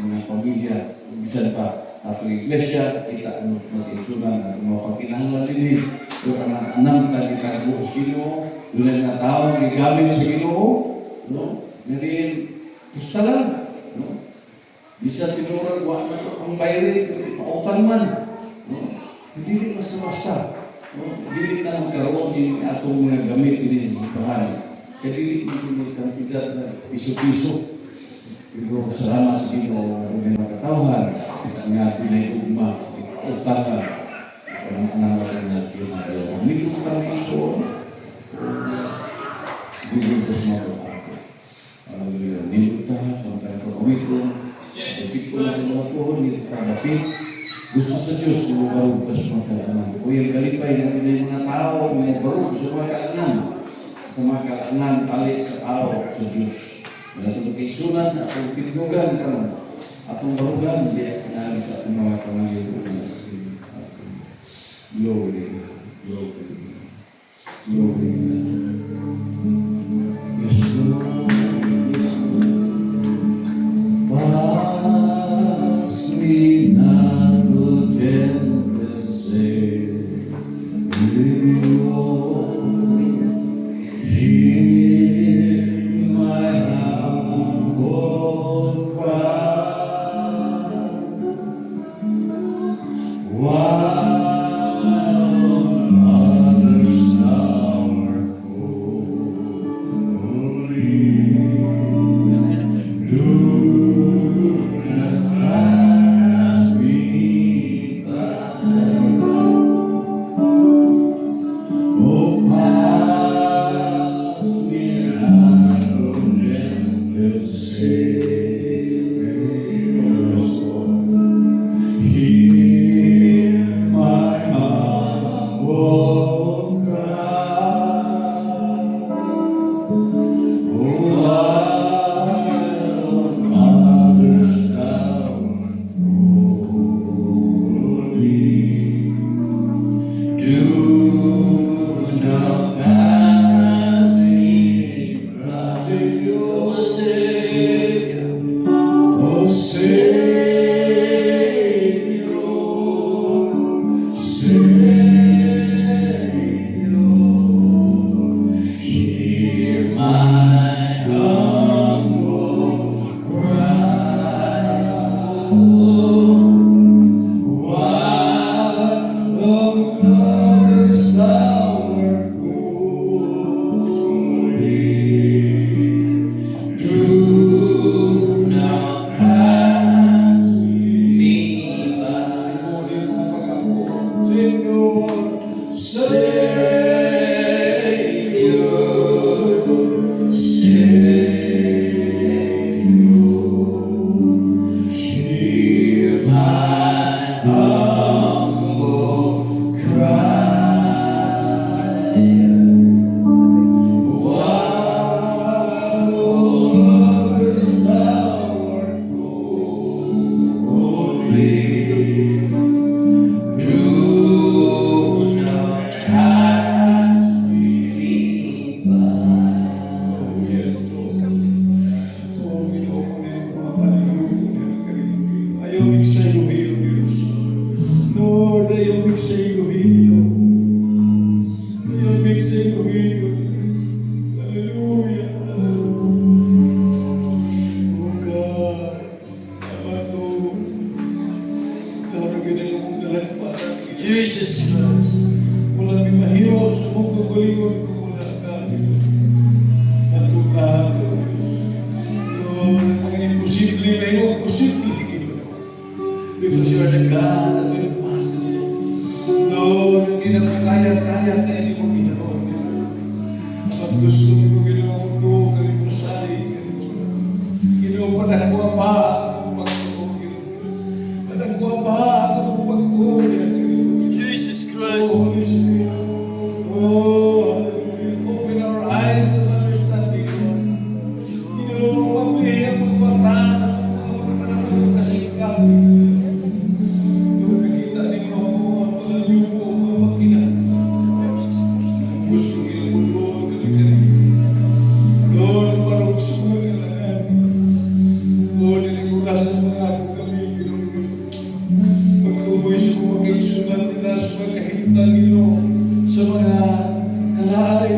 mga pamilya, bisan pa. Ato iglesia, kita ang mag-insunan at mga pagkinahanglan din. Pero ang anam na gitarbo sa Ginoo, doon na tao gigamit sa Ginoo, no? Ngayon, pusta lang, no? Bisa tinurag, wala na ito ang bayarin, pautang man, no? Hindi rin basta-basta, no? Hindi na magkaroon yung atong mga gamit din sa simbahan. Kaya hindi may kantidad na piso-piso. Pero salamat sa Ginoo ng mga katawhan nga pinay-ugma, utang lang. Parang natin na yun. Nito kami ito. Bibigtas mo ako ako. Niluta, samtang ito kumitong. Kapit ko natin mga tuhon, nito kadapit. Gusto sa Diyos, lumabarugtas mga kailangan. O yung kalipay na yung mga tao, lumabarug sa mga kailangan. Sa mga kailangan, tali sa tao, sa Diyos. Natulog kay sunan, atong tinugan karon. Atong barugan, di kinali sa atong mga pamangkin. Glory to God. Glory to God. Glory to God. Yes, Lord. Yes, Lord. Pass me not to tender say, give you all. Hear my humble cry. While on others thou art cold. ayaw sa Iloilo, Diyos. Lord, ayaw sa Iloilo. Ayaw sa Iloilo. Hallelujah. Oh God, dapat Lord, karagin na yung dalan para Jesus Christ. wala may mahiwaw sa mong kagalingon kung wala ka. At kung lahat ko, Lord, ang mga imposible, may mga posible. Because you are the God of impossible. Lord, hindi na mo kaya-kaya kaya hindi mo ginawa. Kapag gusto mo ginawa mo ito, kami mo saling. Ginawa pa na kuha pa ang pagtulog. Panakuha pa ang pagtulog. Jesus Christ. Holy Spirit. Oh, hallelujah. Open our eyes of understanding, Lord. Pamili ang mga bata sa mga panahon kasing-kasing. Lord, nakita ninyo ang mga pangalipo, mga makina. Gusto ginapulungan kami kanina. Lord, umarong sumunod ang langan. Lord, inigurasan mga ako kami, Ginoo. Pagtuboy sa mga magigsunan nila sa mga kahimtang, Ginoo, sa mga kalay,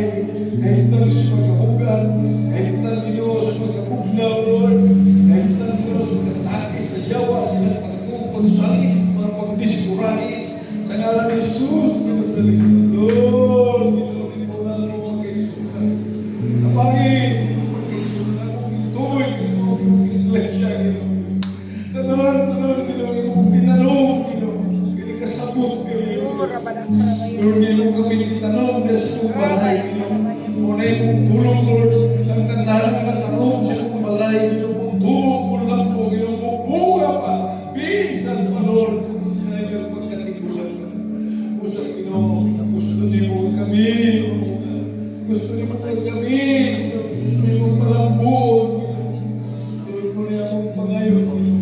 kahimtang sa mga kabugan, kahimtang, Ginoo, sa mga kabugnaw, Lord, kahimtang, Ginoo, sa mga atake sa yawa, sa mga pagsalit, mga pagdiskurani, sa ngalan ni Jesus, kinasalit. Lord, Ginoo, ipunan mo magigsunan. Kapangin, magigsunan mo, ituloy, Ginoo, iglesia, Ginoo. Tanan, Ginoo, imong tinanong, Ginoo, kinikasabot kami, Lord. Lord, Ginoo, kami itanong na sa imong balay, Ginoo. Muna imong tulong, Lord, ang tandaan nga tanong sa imong balay, Ginoo, mong tulong mo lang po, Ginoo, mong bunga pa, bisan pa, Lord, sinay ka pagkatikulan ka. Usap, Ginoo, gusto ni mo kami, gusto ni mo kami, Ginoo, gusto ni mo palambuon, Ginoo. Lord, muna akong pangayon, Ginoo.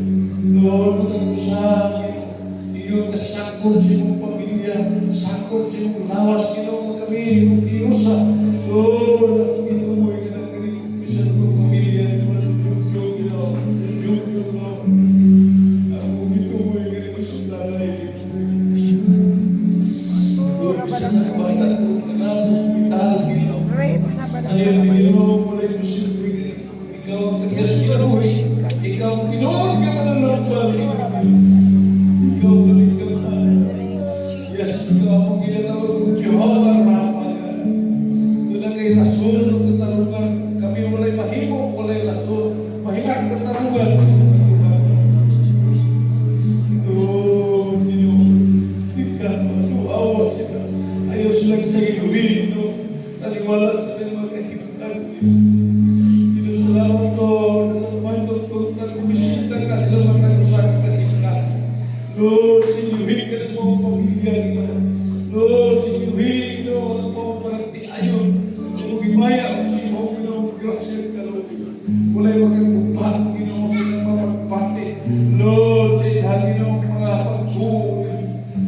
Lord, matag-usap, Ginoo. Iyon ka sakop sa imong pamilya, sakop sa imong lawas, Ginoo, kami, imong iusa. Lord, akong itumoy ka na kami, bisan akong pamilya ni Mano, Jug-Jug, Ginoo. Jug-Jug, Lord. Akong itumoy ka na sa dalay, Lord, bisan ang bata akong tanas sa hospital, Ginoo. Ayaw ni Ginoo, wala yung posible ka. Ikaw ang tagyas kinabuhi. Ikaw ang tinood ka mananapal, Ginoo. Ikaw ang talikal. Yes, ikaw ang ginatawag ng Jehovah Rapha. Doon na kay rason o katarungan. Kami walay mahimo, walay rason. Mahimang katarungan. Lord, Ginoo, ikaw, awa sila. Ayaw silang sa iluhin, Ginoo. Naniwala sila magkakiptan. Ginoo, salamat, Lord. Sa point of contact, bumisita ka sila magkakusak kasingka. Lord, sinuhin ka ng mga pamilya, Ginoo. Lord, sinuhin, Ginoo, ng mga paragtiayon. Sumugimaya ang sa imo, Ginoo, grasya ka, Lord. Wala'y magkakupat, Ginoo, sa mga pagpati. Lord, sa idhan, Ginoo, mga pagtuon.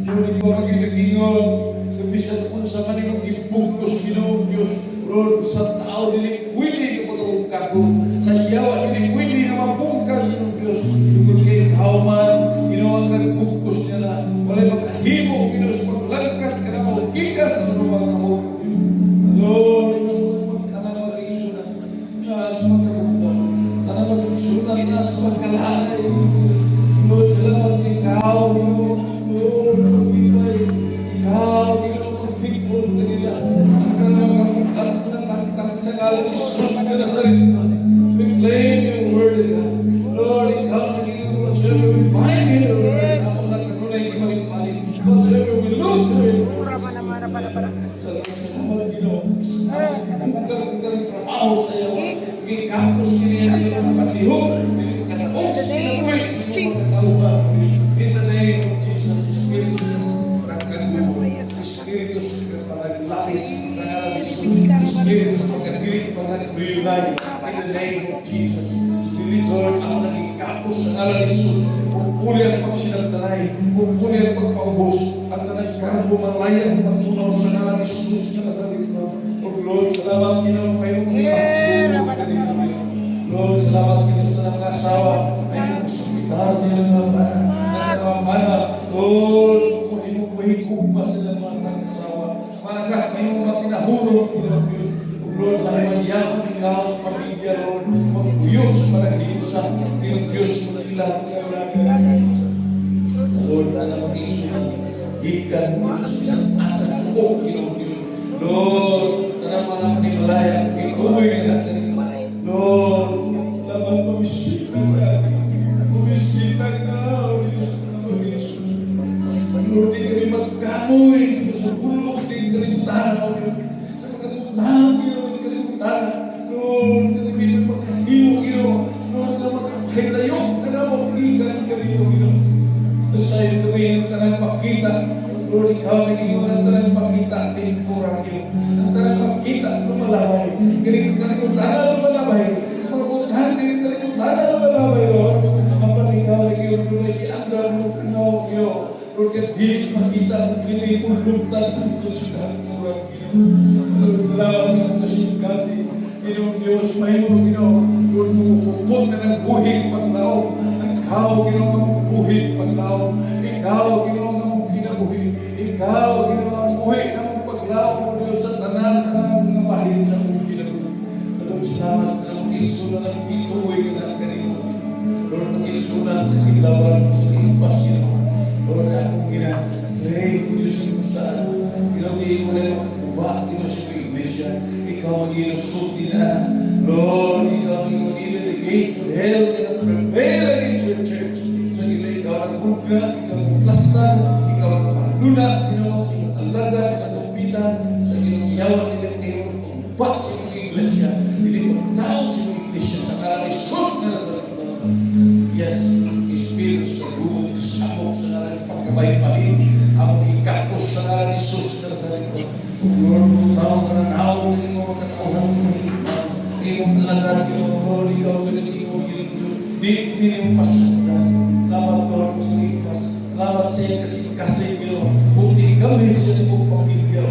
Lord, ikaw mag-inag-ingon. Bisan kung sa maninong gipugkos, Ginoo, Diyos. Lord, sa tao, dili pwede ka pag-ungkagod. Sa yawa, dili pwede na mapungkag, Ginoo, Diyos. Tugod kay kauman, Ginoo, ang nagpugkos niya na wala'y makahimo, Ginoo, sa paglangkat ka na maukikan sa mga kamot. Lord, tanang mag-igsunan, naas magkabugdan, tanang mag-igsunan, naas magkalay. Lord, salamat ikaw, Ginoo. Lord, magbibay. Ikaw, Ginoo, magbigful kanila. Ang tanang magkabugdan, natangtang sa ngalan ni Jesus na Nazaret. We claim your word, God. Lord, ikaw naging whatsoever we bind here, Lord, ako na kanunay di mahipalit. Whatsoever we lose here, Lord. Salamat, Ginoo. Ang kagandang trabaho sa iyo. Gikapos kiniya nila ng panlihok. Kanaog sa kinabuhi sa mga katauhan. In the name of Jesus, Spiritus Ragkagubo, Spiritus Panaglalis, sa ngalan ni Jesus, Spiritus Pagkatilit, Panagriyunay, in the name of Jesus. Lord, ako naging kapos sa ngalan ni Jesus. Pupuli ang pagsinagdalay, pupuli ang pagpaubos, at nagkarbo malaya ang pagtunaw sa ngalan ni Jesus na Nazaret. Lord, salamat, Ginoo, kayo mong ipagpulong kanina, Lord, salamat, Ginoo, sa mga asawa, ay mga ospital sa ilang mga gugma sila mga mag-asawa. Mga anak, may mga pinahurong, Ginoo Diyos. Lord, mahimayaman ikaw sa pamilya, Lord. Magpuyok sa parahiusan, Ginoo Diyos, mga ilang kailangan. Lord, sana maging sunod. Gikan, Ginoo, sa isang asang subok, Ginoo Diyos. Lord, sana mga panimalaya, maging tumoy na natin. Lord, laban pamisita ka. Pamisita ka, Diyos, na maging sunod. Lord, di kami magkamoy, Diyos, sa bulog, di kalimutan, Diyos. Sa pagkakutang, Ginoo, di kalimutan. Lord, di kami magkahiwo, Ginoo. Lord, na makapahaylayok ka na magigan ka rin, Ginoo. Nasa'yo kami ng tanang makita. Lord, ikaw naging ng tanang makita at temporaryo. Ang tanang makita at lumalabay. Galing kalimutan na lumalabay. Mga butang, galing kalimutan na lumalabay, Lord. Ang panigaw naging tunay di andar mo kanawang, Ginoo. Lord, kadilig makita ang kinipulumtan ang tutsudahan murang, Ginoo. Lord, salamat ng kasi. Ginoo Diyos, mahimo, Ginoo. Lord, kumukupot na ng buhing paglaog. Ikaw, Ginoo, ang buhing paglaog. Ikaw, Ginoo, ang kinabuhi. Ikaw, Ginoo, ang buhi na mong paglaog mo, Diyos, sa tanan-tanan ng bahin sa mong kinabuhi. Lord, salamat na mag-ingsunan ng ituloy na kanino. Lord, mag-ingsunan sa kinabahan mo, sa kinabas, Ginoo. Lord, akong pray ko, Diyos, sa Ginoo, di mo na makakuba, Ginoo, sa mga iglesia. Ikaw mag-inagsulti na. Lord, ikaw mag-inagsulti even the gates of hell cannot prevail against your church. So, Ginoo, ikaw nagmugka, ikaw nagplastar, ikaw nagpaluna, Ginoo, sa iyong alagad, naglupitan, sa Ginoo, yawa, nila kayo magpumpat sa iyong iglesia, nila pagtaon sa iyong iglesia, sa ngalan ni Jesus na Nazaret. Yes, Espiritu sa kagubog, sabok sa ngalan ni pagkabay-bahin, among ikapos sa ngalan ni Jesus na Nazaret. Lord, pagtaon ka na naon, na iyong magkatauhan mo, iyong alagad, Ginoo, Lord, ikaw ka na iyong di minimupasyakan. Lamat, Lord, pasalipas. Lamat sa iyo kasi Ginoo. Bukti kami sa iyong pamilya.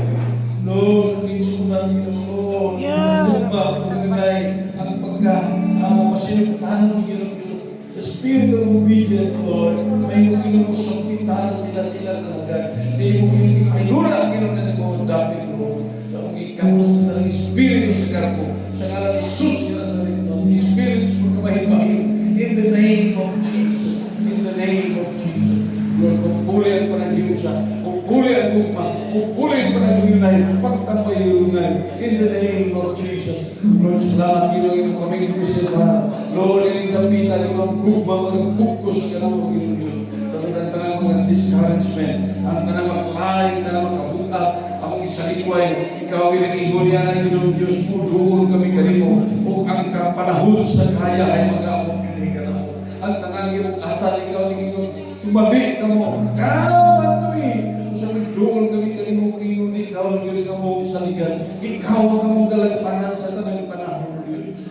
Lord, naging sunan, Ginoo, Lord. Lugba, pagkagay, ang masinugtanon, Ginoo, Ginoo. The spirit of obedience, Lord. May mong inumusong pitala sila talaga. Sa iyong ipahinura, Ginoo, na nagmamagdapit, Lord. Sa mong ikapos na ng Espiritu sa karpo. Sa ngalan ni Jesus, na Nazaret, Lord. Espiritu sa pagkabahin-bahin. In the name of Jesus. In the name of Jesus. Lord, pupuli ang panaghiusa. Pupuli ang gugma. Pupuli ang panaghiyunay. Pagtapayunay. In the name of Jesus. Lord, salamat Ginoo mo kami ipreserbahan. Lord, ining dapitan imo ang gugma magbukus ka na mo Ginoo. Sa tanang mga discouragement. Ang tanang makakain, tanang makabukap. Among isalikway. Ikaw ininihon yan ang Ginoo Diyos. Puduon kami kanimo. O ang kapanahon sa kaya ay mag-among yun ka na mo. Ang tanangin mong atan, ikaw naging sumabit ka mo. Kaman kami. Sa doon kami kanimo ngayon, ikaw naging among saligan. Ikaw ang among dalagpanan sa tanang panahon.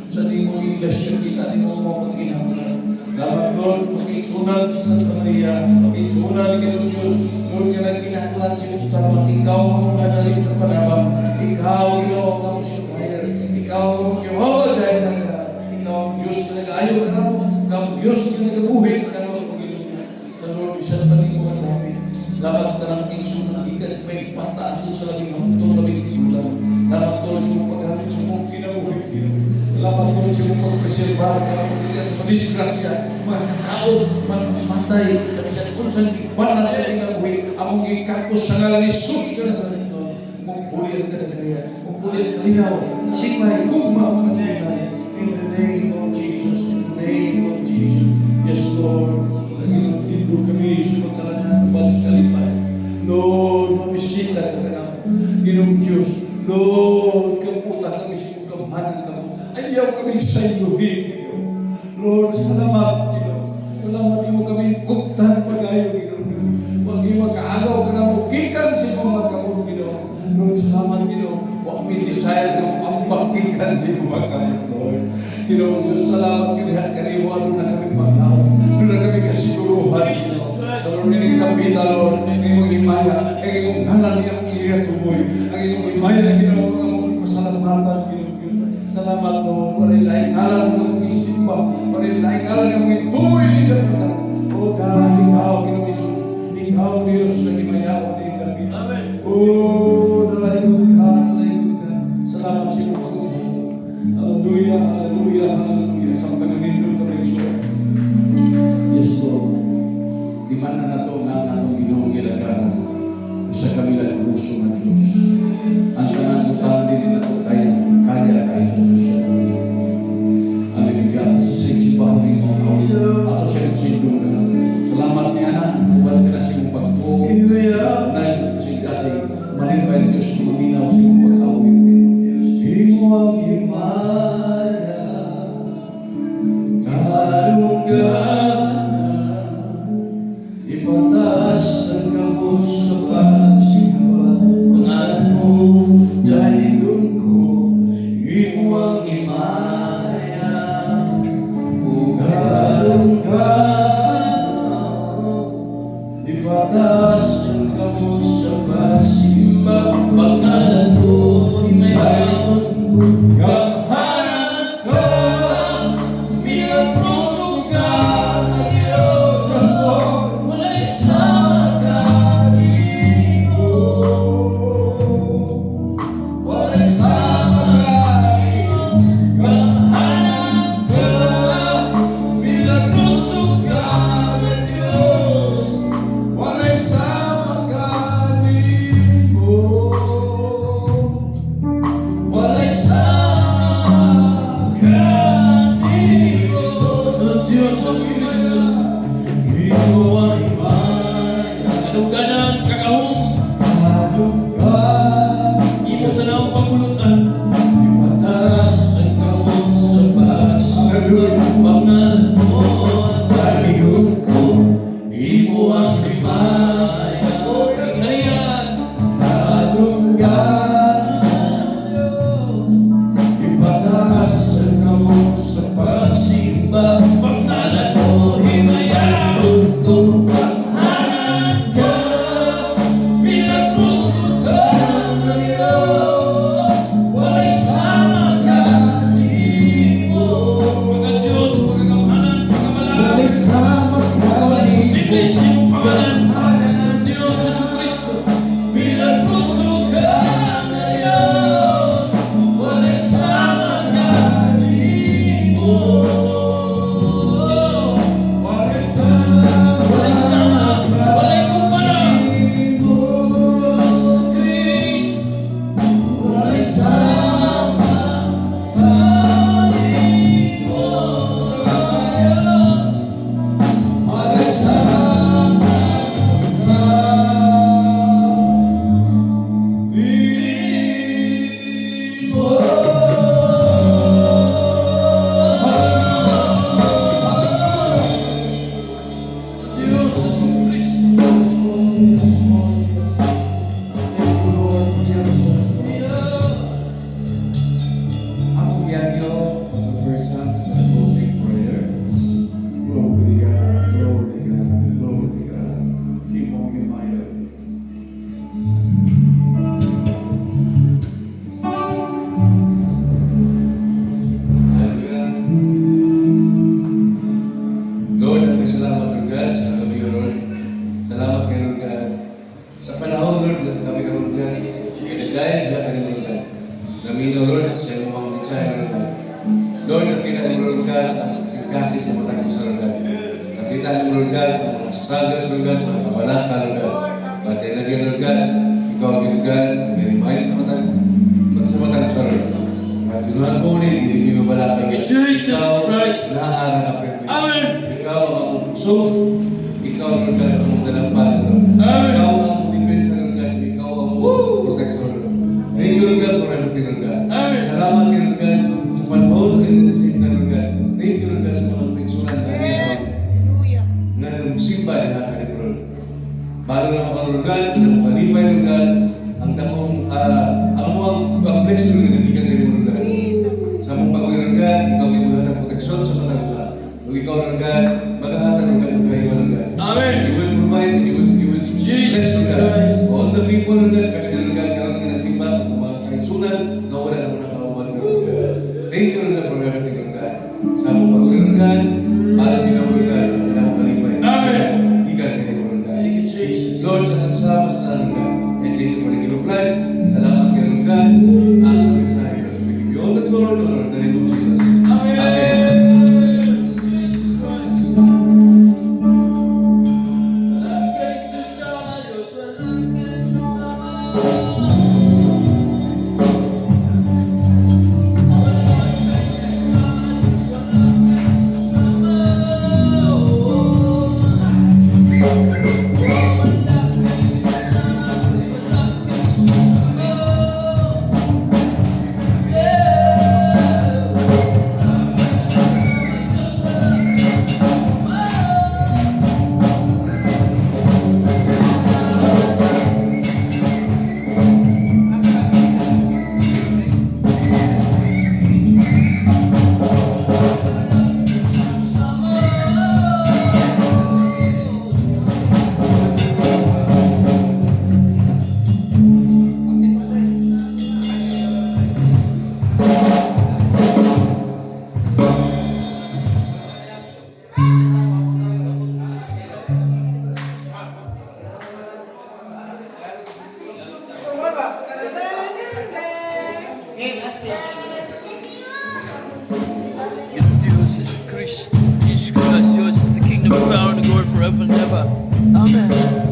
Sa di mong iglesia kita, di mo magkinahulan. Dapat Lord, magkiksunan sa Santa Maria. Magkiksunan ni Diyos. Lord, nga nagkinahulan si Mustafa. Ikaw ang among nanalig na panabang. Ikaw, Ginoo, ang among supplier. Ikaw ang among Jehovah Jireh. Ikaw ang Diyos na nag-ayaw ka mo. Ikaw ang Diyos na nag-abuhin ka mo. Sa Lord, isang tanin mo ang dapit. Dapat ka na magkiksunan. Ikas may pataan doon sa labing hamtong labing isulan. Dapat Lord, sa mong paghamit sa mong kinabuhin. Dapat Lord, sa mong pagpreserbar ka na magkikita sa madisgrasya. Mga kataon, magmatay. Sa kung saan balas sa kinabuhin. Among ikakos sa ngalan ni Jesus ka na sa rin doon. Magpuli ang kadagaya. Magpuli ang kalinaw. Kalipay. Gugma mo na pinay. In the name of Jesus. In the name of Jesus. Yes, Lord. Kailang tindog kami sa magkalangan ng sa kalipay. Lord, mamisita ka na mo. Ginong Diyos. Lord, kaputa kami sa kamahanan ka mo. Ayaw kami sa iyo, Ginoo. Lord, salamat, Ginoo. Salamat mo kami kuktan pag-ayaw, Ginoo. Huwag yung makaagaw ka na mo. Kikan sa mga magkamot, Ginoo. Lord, salamat, Ginoo. Huwag may desire ka mo ang pagkikan sa mga magkamot, Lord. Ginoo, Diyos, salamat kanihan kanimo. Ano na kami pagkaw. Ano na kami kasiguruhan, Ginoo. Lord, nining kapita, Lord. Ang imong imaya. Ang imong ngalan niya mong iya tuboy. Ang imong imaya na Ginoo. Ang imong pasalamatan, Ginoo. Salamat, Lord. Warin laing ngalan na mong isimba. Warin laing ngalan na mong ituloy ni David. O God, ikaw, Ginoo Isus. Ikaw, Diyos, na imayaw ni David. Simpleng pangalan ng Diyos Jesucristo, bilang puso ka na Diyos, wala'y sama galing mo. Wala'y sama, wala'y kumpara. Diyos Jesucristo, wala'y sama galing mo. Diyos, wala'y sama galing mo. Diyos Jesucristo. Ako Yanyo, as a person sa closing prayer. Glory to God, glory to God, glory to God. Keep on reminding. Hallelujah. Lord, ang kasalamat, Lord God, sa kami, Lord. Salamat kayo, Lord God. Sa panahon, Lord, na kami kayo, Lord God. Dahil sa kanyang, Lord God. Namino, Lord, sa iyong mga mensahe, Lord God. Lord, nakita niyo, Lord God, ang kasing-kasing sa mata ko sa Lord God. Nakita niyo, Lord God, ang mga struggles, Lord God, mga kabanata, Lord God. Pati lagyan, Lord God, ikaw, Lord God, nag-remind sa mata ko sa Lord. At tunuhan po ulit, hindi mo balakang. Jesus Christ. Naharang ka, Pere. Amen. Ikaw ang akong puso. Ikaw, Lord God, ang mong dalampalan, Lord. Amen. Ikaw ang mong depensa, Lord God. Ikaw ang mong protector, Lord. Thank you, Lord God, for everything, Lord God. Amen. Salamat kayo, Lord God, sa panahon na inilisip ka, Lord God. Thank you, Lord God, sa mga pensunan na niya. Nga nung simba niya, kanil, Lord. Bago na mga Lord God, ang kalipay, Lord God, ang damong, ang mga bless, Lord God, nagiging kayo, Lord God. Sa mong pag-uwi, Lord God, ikaw may maghatag proteksyon sa mga tao sa. Kung ikaw, Lord God, maghatag, Lord God, kayo, Lord God. Amen. You will provide and you will Jesus bless, Lord God. Christ. All the people, Lord God, especially, Lord God, karoon kinasimba, kung mga kainsunan, na wala na muna kauban ka, Lord God. Thank you, Lord God, for everything, Lord God. Sa mong pag-uwi, Lord God, paano niyo na, Lord God, ang kanang kalipay. Amen. Ikan kayo, Lord God. Thank you, Jesus. Lord, salamat sa tanan, Lord God. And thank you for the gift of life. Salamat kayo, Lord God. Sa mensahe, Lord. So we give you all the glory, Lord, in the name of Jesus. Amen. Amen. Walang kaisasama, Diyos, walang kaisasama. Walang kaisasama, Diyos, walang kaisasama. Walang kaisasama, Diyos, walang kaisasama. Dios is Christ. Jesus Christ, yours is the kingdom, power, and glory forever and ever. Amen.